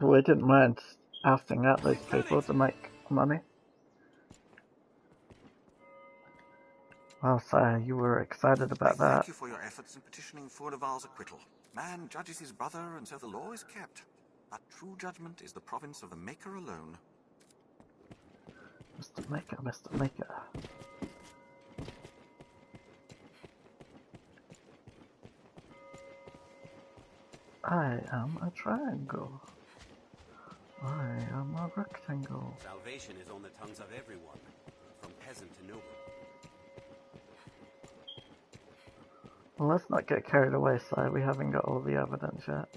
Speaker 1: We didn't mind ousting out those people to make money. Well, sire, you were excited about that.
Speaker 6: Thank you for your efforts in petitioning Fornival's acquittal. Man judges his brother, and so the law is kept. But true judgment is the province of the Maker alone.
Speaker 1: Mr. Maker, Mr. Maker. I am a triangle. I am a rectangle.
Speaker 2: Salvation is on the tongues of everyone, from peasant to noble.
Speaker 1: Well, let's not get carried away, sire. We haven't got all the evidence yet.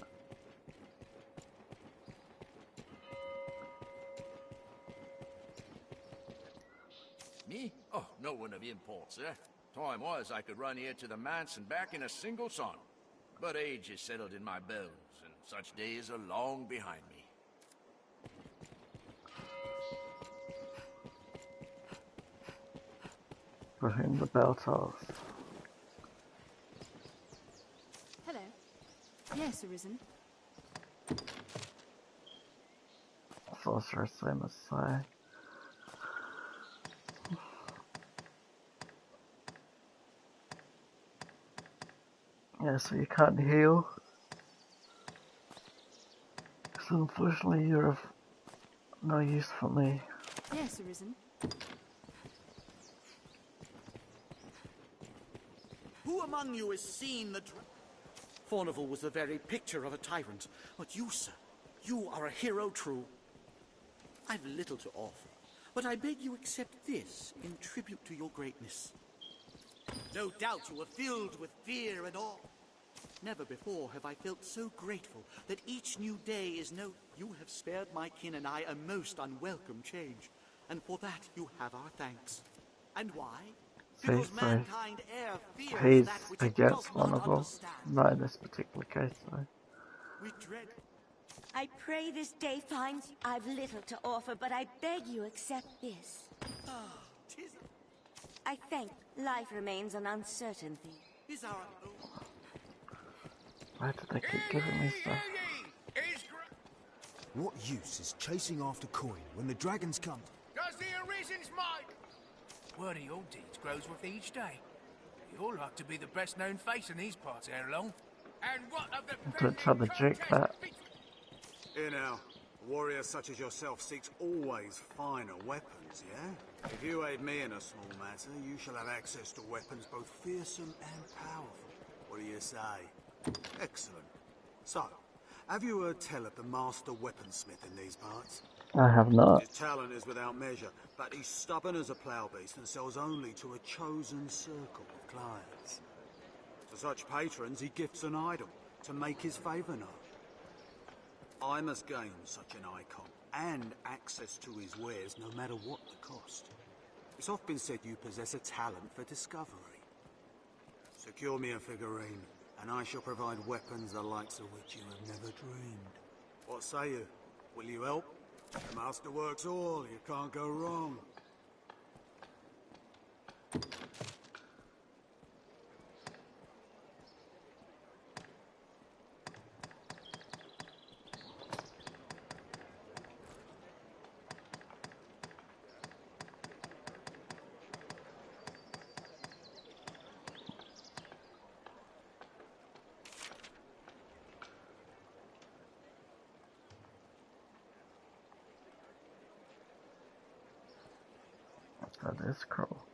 Speaker 4: Me? Oh, no one of import, sir. Time was I could run here to the manse and back in a single song. But age is settled in my bones, and such days are long behind me.
Speaker 1: For whom the bell tolls.
Speaker 5: Hello. Yes, Arisen.
Speaker 1: Sorcerer, same as sire. Yeah, so you can't heal. So unfortunately you're of no use for me.
Speaker 5: Yes, Arisen.
Speaker 10: Who among you has seen the... Fornival was the very picture of a tyrant. But you, sir, you are a hero true. I've little to offer, but I beg you accept this in tribute to your greatness. No doubt you were filled with fear and awe. Never before have I felt so grateful that each new day is no... You have spared my kin and I a most unwelcome change, and for that you have our thanks. And why?
Speaker 1: See, so he's
Speaker 10: that which it
Speaker 1: against
Speaker 10: does not
Speaker 1: Fornival,
Speaker 10: understand.
Speaker 1: not in this particular case, though.
Speaker 10: We dread...
Speaker 24: I pray this day finds I've little to offer, but I beg you accept this. I think life remains an uncertainty.
Speaker 10: Is our...
Speaker 1: Why did they keep giving me stuff?
Speaker 8: What use is chasing after coin when the dragons come?
Speaker 11: Does the Arisen's might? Word of your deeds grows with each day. You're like to be the best known face in these parts ere long. And what of the
Speaker 1: Don't tell the Duke that.
Speaker 8: Here now, a warrior such as yourself seeks always finer weapons, yeah? If you aid me in a small matter, you shall have access to weapons both fearsome and powerful. What do you say? Excellent. So, have you heard tell of the master weaponsmith in these parts?
Speaker 1: I have not.
Speaker 8: His talent is without measure, but he's stubborn as a plough beast and sells only to a chosen circle of clients. To such patrons, he gifts an idol to make his favour known. I must gain such an icon and access to his wares no matter what the cost. It's often been said you possess a talent for discovery. Secure me a figurine, and I shall provide weapons the likes of which you have never dreamed. What say you? Will you help? The master works all, you can't go wrong.
Speaker 1: That is cruel.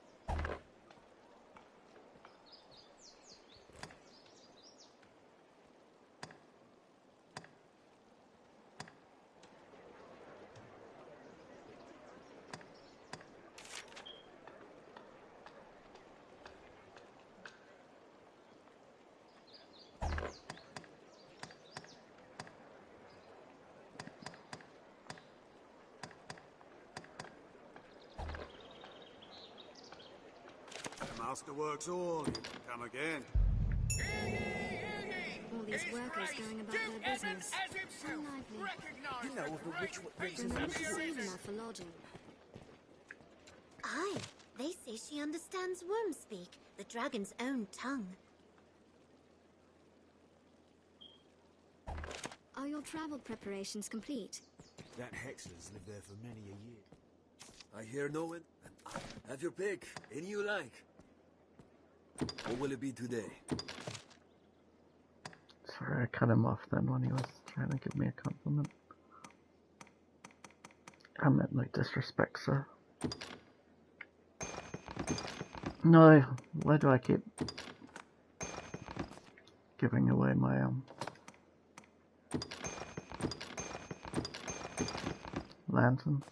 Speaker 1: Master works all, you can come again.
Speaker 3: All these workers going about their business. So lively.
Speaker 10: You know of the witch what brings him
Speaker 3: Remember to save enough for lodging.
Speaker 7: Aye, they say she understands worm speak, the dragon's own tongue.
Speaker 3: Are your travel preparations complete?
Speaker 14: That Hexler's lived there for many a year. I hear no one, and I have your pick, any you like. What will it be today?
Speaker 1: Sorry, I cut him off then when he was trying to give me a compliment. I meant no disrespect, sir. No, why do I keep giving away my lantern?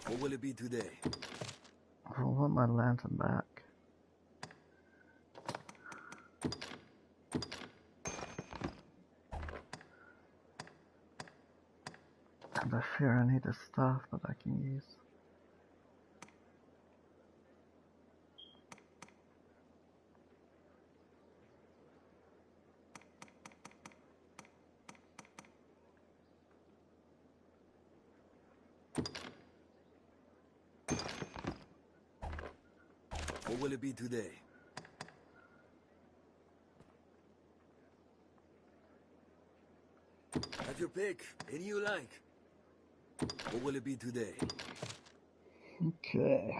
Speaker 14: What will it be today?
Speaker 1: I want my lantern back. And I fear I need a staff that I can use.
Speaker 14: What will it be today? Have your pick, any you like. What will it be today?
Speaker 1: Okay.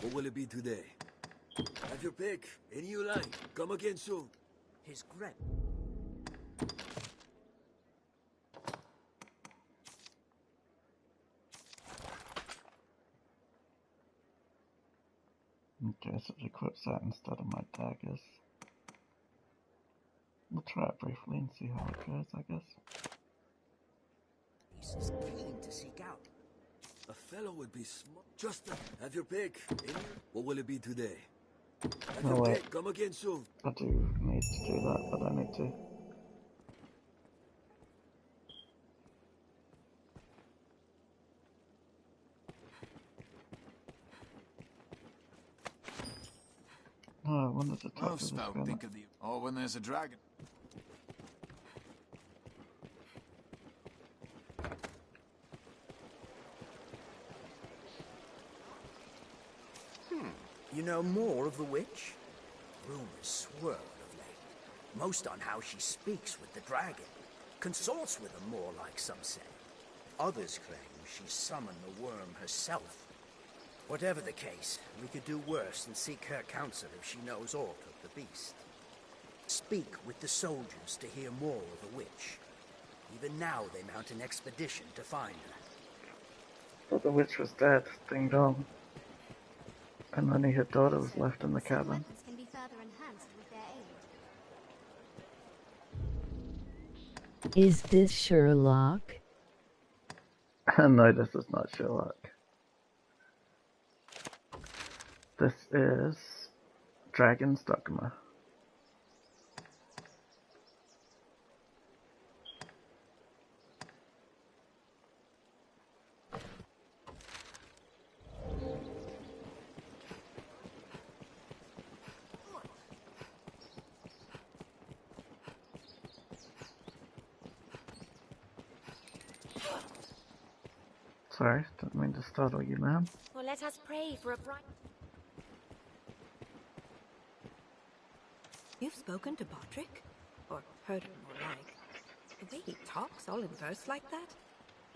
Speaker 14: What will it be today? Have your pick. Any you like. Come again soon.
Speaker 10: His grip.
Speaker 1: Okay, so it equips that instead of my daggers. We'll try it briefly and see how it goes, I guess.
Speaker 10: This is keen to seek out.
Speaker 14: A fellow would be smart. Just have your pick. What will it be today? Have your pick. Come again soon.
Speaker 1: I do need to do that, but I need to. Oh, I wanted to talk to this guy.
Speaker 15: Think of the... Oh, when there's a dragon.
Speaker 10: You know more of the witch? Rumors swirl of late. Most on how she speaks with the dragon. Consorts with them more, like some say. Others claim she summoned the worm herself. Whatever the case, we could do worse than seek her counsel if she knows aught of the beast. Speak with the soldiers to hear more of the witch. Even now they mount an expedition to find her.
Speaker 1: Thought the witch was dead, ding dong. And only her daughter was left in the cabin.
Speaker 3: Weapons can be further enhanced with their aid.
Speaker 17: Is this Sherlock?
Speaker 1: No, this is not Sherlock. This is Dragon's Dogma. Sorry, didn't mean to startle you, ma'am.
Speaker 19: Well, let us pray for a bright...
Speaker 18: You've spoken to Patrick? Or heard him, more like. The way he talks all in verse like that?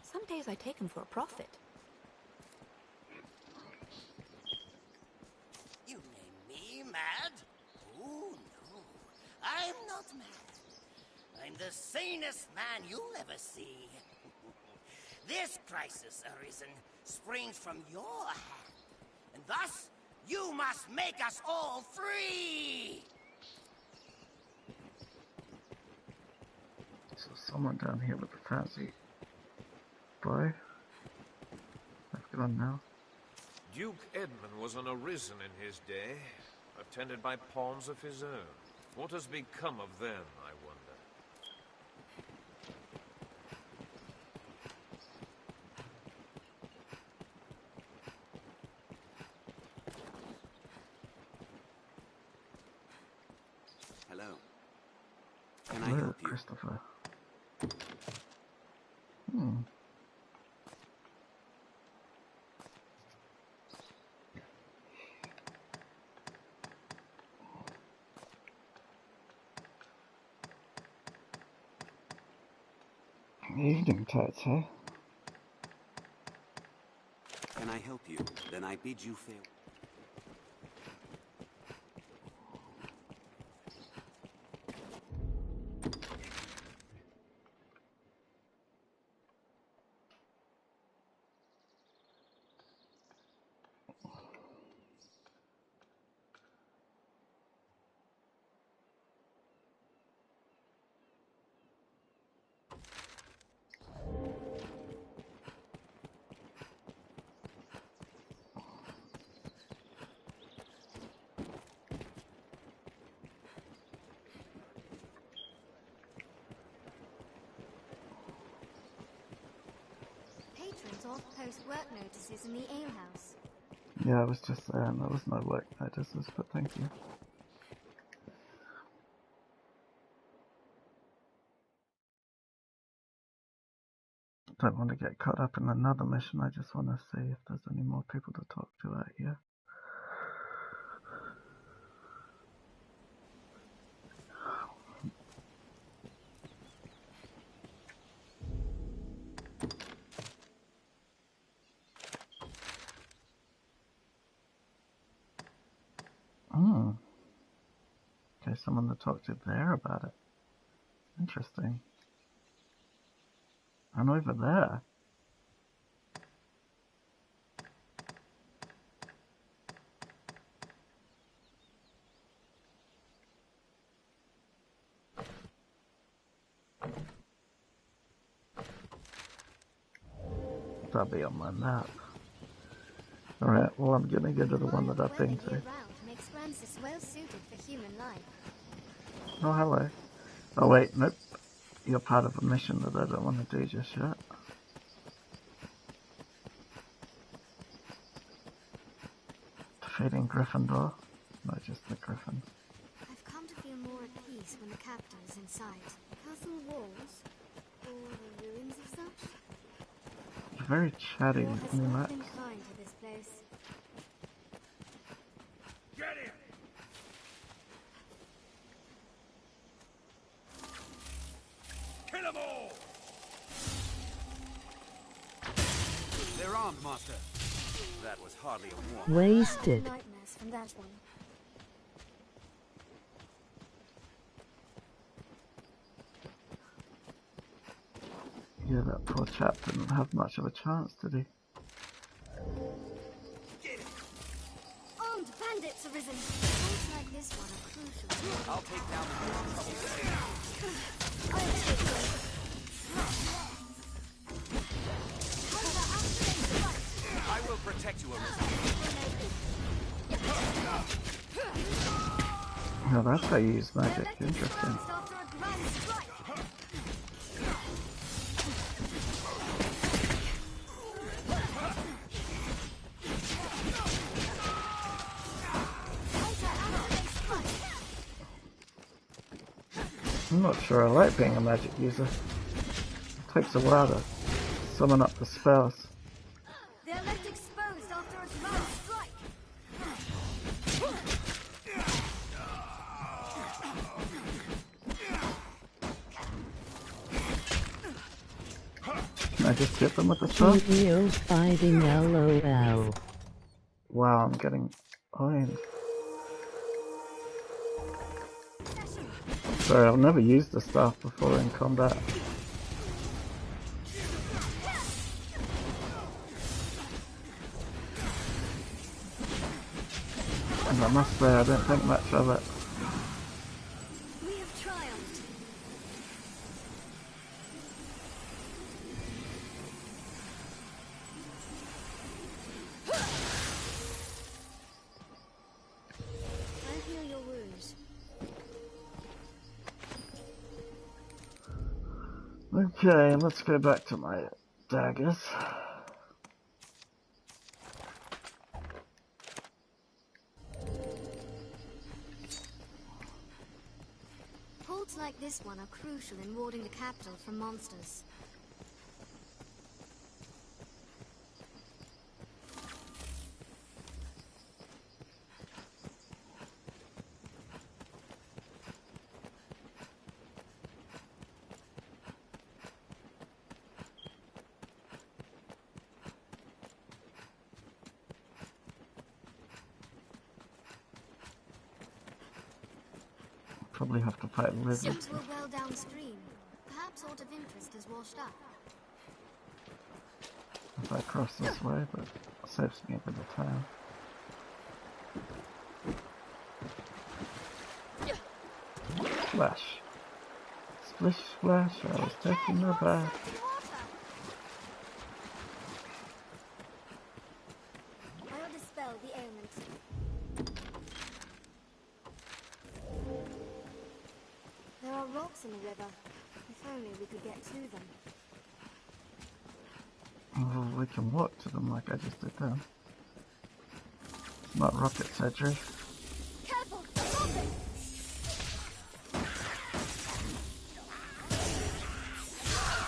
Speaker 18: Some days I take him for a prophet.
Speaker 10: You name me mad? Oh, no. I'm not mad. I'm the sanest man you'll ever see. This crisis, Arisen, springs from your hand. And thus, you must make us all free!
Speaker 1: So someone down here with a fancy boy. I've gone now.
Speaker 22: Duke Edmund was an Arisen in his day, attended by pawns of his own. What has become of them, I wonder?
Speaker 2: Hello. Can I help you?
Speaker 1: Christopher. Evening tights, huh?
Speaker 2: Can I help you? Then I bid you farewell.
Speaker 3: Patrons all post work notices in the alehouse.
Speaker 1: Yeah, I was just saying there was no work notices, but thank you. Don't want to get caught up in another mission, I just want to see if there's any more people to talk to out here. Hmm. Okay, someone to talk to there about it. Interesting. And over there. That'll be on my map. Alright, well I'm gonna go to the one that I've been to.
Speaker 3: Makes Francis well suited for human life.
Speaker 1: Oh, hello. Oh wait, nope. You're part of a mission that I don't want to do just yet. Defeating Gryffindor. Not just the Griffin.
Speaker 3: I've come to feel more at peace when the capital is in sight. Castle walls? Or the ruins of such?
Speaker 1: You're very chatty,
Speaker 3: War has
Speaker 1: Max.
Speaker 3: not been kind to this place.
Speaker 2: Get him! Kill them all!
Speaker 8: They're armed, Master. That was hardly a warm.
Speaker 17: Wasted.
Speaker 3: Nightmares from that one.
Speaker 1: Yeah, that poor chap didn't have much of a chance, did he?
Speaker 3: Armed bandits arisen. Fights like this one are crucial.
Speaker 8: I'll take down the I will protect you, Arisen.
Speaker 1: Oh, that's how you use magic. Interesting. I'm not sure I like being a magic user. It takes a while to summon up the spells.
Speaker 3: They're left exposed after a grand strike.
Speaker 1: Can I just hit them with the spell?
Speaker 17: CEO fighting LOL.
Speaker 1: Wow, I'm getting owned. Sorry, I've never used the staff before in combat. And I must say, I don't think much of it.
Speaker 3: We have triumphed. I'll heal your wounds.
Speaker 1: Okay, let's go back to my daggers.
Speaker 3: Holds like this one are crucial in warding the capital from monsters.
Speaker 1: Probably have to fight lizards.
Speaker 3: Ships were well downstream. Perhaps sort of interest has washed up.
Speaker 1: If I cross this way, but it saves me a bit of time. Splash. Splish splash, I was taking a bath.
Speaker 3: I'll dispel the ailment. There are rocks in the river. If only we could get to them.
Speaker 1: Well, we can walk to them like I just did then. It's not rocket surgery.
Speaker 3: Careful! Rocket!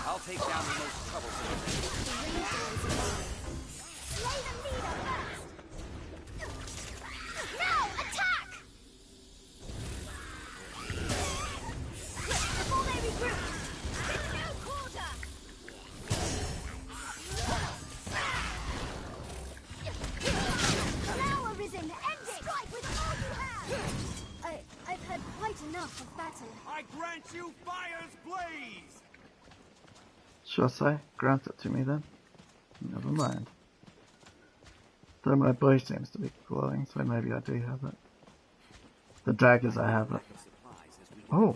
Speaker 8: I'll take down the most troublesome of them.
Speaker 3: The ring doors are mine. Slay the leader first! Now, attack! Before they regroup! It's no quarter! Now, Arisen, end it! Strike with all you have! enough of battle.
Speaker 2: I grant you fire's blaze!
Speaker 1: Shall I say? Grant it to me then. Never mind. Though my bow seems to be glowing, so maybe I do have it. The daggers I have it. Oh!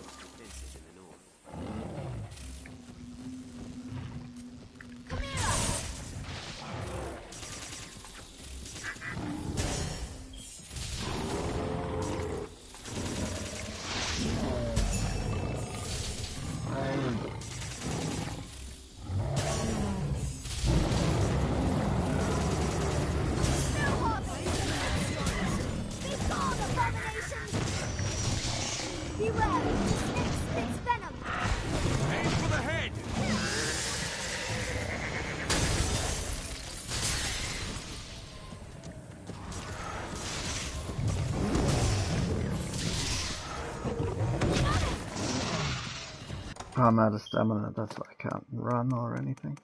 Speaker 1: I'm out of stamina, that's why I can't run or anything.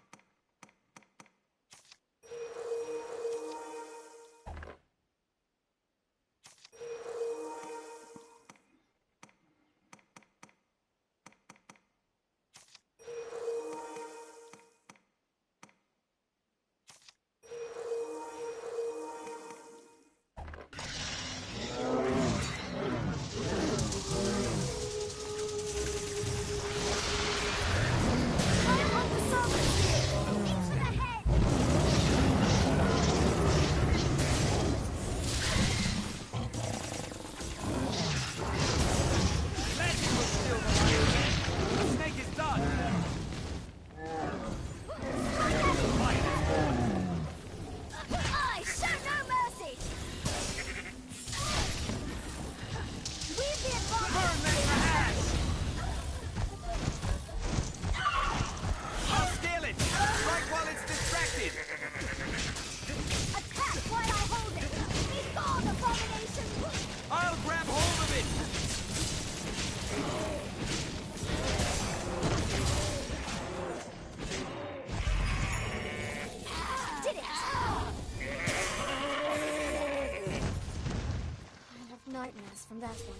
Speaker 3: Nightmares from that one.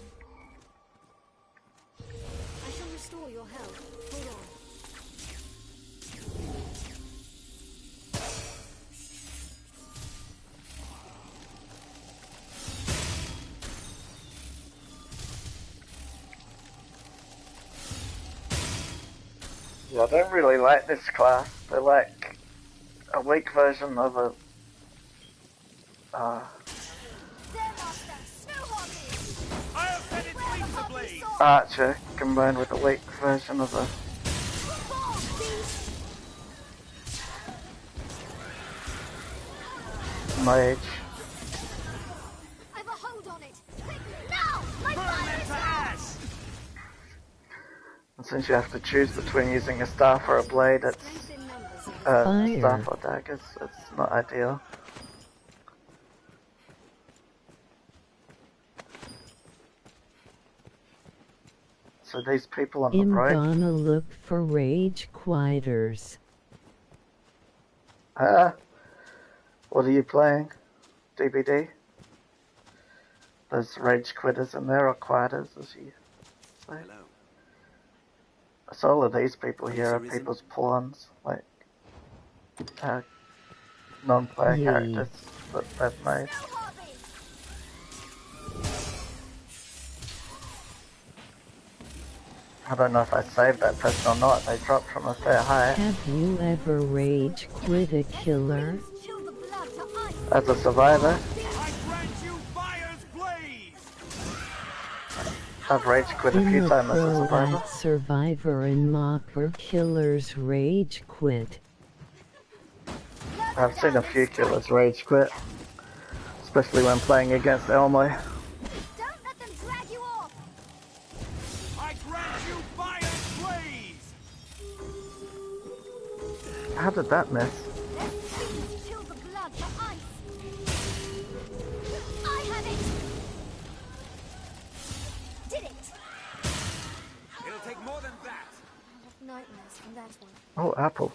Speaker 3: I shall restore your health. Hold on.
Speaker 1: Yeah, I don't really like this class. They're like a weak version of a Archer combined with a weak version of a mage.
Speaker 3: I've a hold on it. Now, my fire is out.
Speaker 1: And since you have to choose between using a staff or a blade, it's staff or daggers. It's not ideal. So these people on the right.
Speaker 17: I'm gonna look for rage quitters.
Speaker 1: What are you playing? DBD? There's rage quitters in there, or quitters, as you say.
Speaker 2: Hello.
Speaker 1: So all of these people here are people's pawns, like non-player characters that they've made. I don't know if I saved that person or not. They dropped from a fair height.
Speaker 17: Have you ever rage quit a killer?
Speaker 1: As a survivor, I've rage quit a few times as a survivor.
Speaker 17: Survivor and mocker killers rage quit.
Speaker 1: I've seen a few killers rage quit, especially when playing against Elmo. How did that miss?
Speaker 3: I have it. Did it.
Speaker 2: It'll take more than that.
Speaker 3: I have nightmares from that one.
Speaker 1: Oh, apple.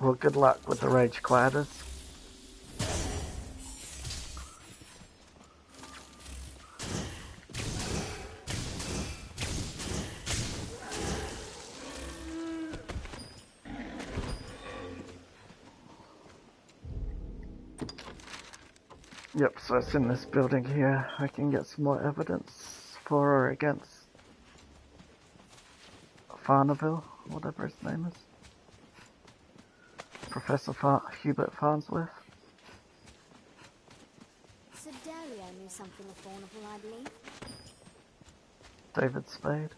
Speaker 1: Well, good luck with the Rage Quietus. Yep, so it's in this building here. I can get some more evidence for or against Farneville, whatever his name is. Professor Hubert Farnsworth.
Speaker 3: Sir Dario knew something of Fauneville, I believe.
Speaker 1: David Spade.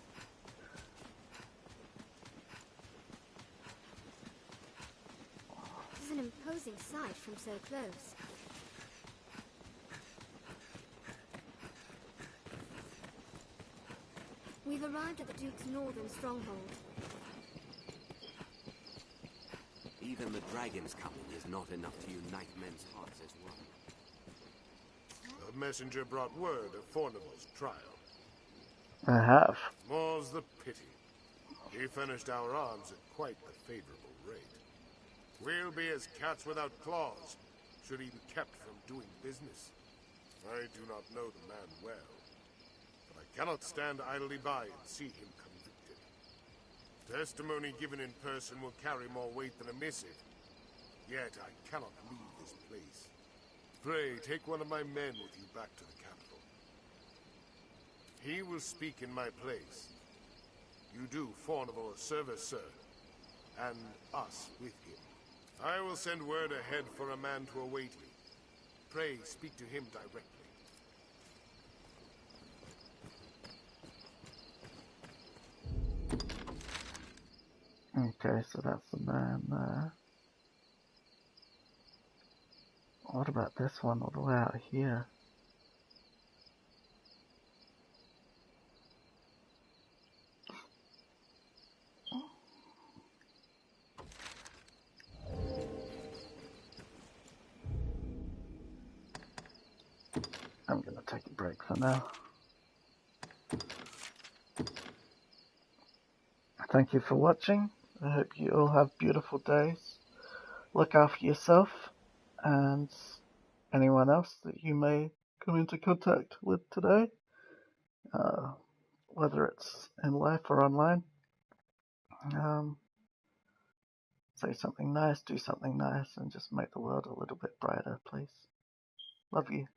Speaker 3: It's an imposing sight from so close. We've arrived at the Duke's northern stronghold.
Speaker 2: Even the dragon's coming is not enough to unite men's hearts as one.
Speaker 9: A messenger brought word of Fornival's trial.
Speaker 1: I have.
Speaker 9: More's the pity. He finished our arms at quite a favorable rate. We'll be as cats without claws, should he be kept from doing business. I do not know the man well, but I cannot stand idly by and see him convicted. Testimony given in person will carry more weight than a missive. Yet I cannot leave this place. Pray, take one of my men with you back to the capital. He will speak in my place. You do Fornival a service, sir, and us with him. I will send word ahead for a man to await me. Pray, speak to him directly.
Speaker 1: Okay, so that's the man there. What about this one all the way out here? I'm gonna take a break for now. Thank you for watching. I hope you all have beautiful days. Look after yourself and anyone else that you may come into contact with today, whether it's in life or online. Say something nice, do something nice, and just make the world a little bit brighter, please. Love you.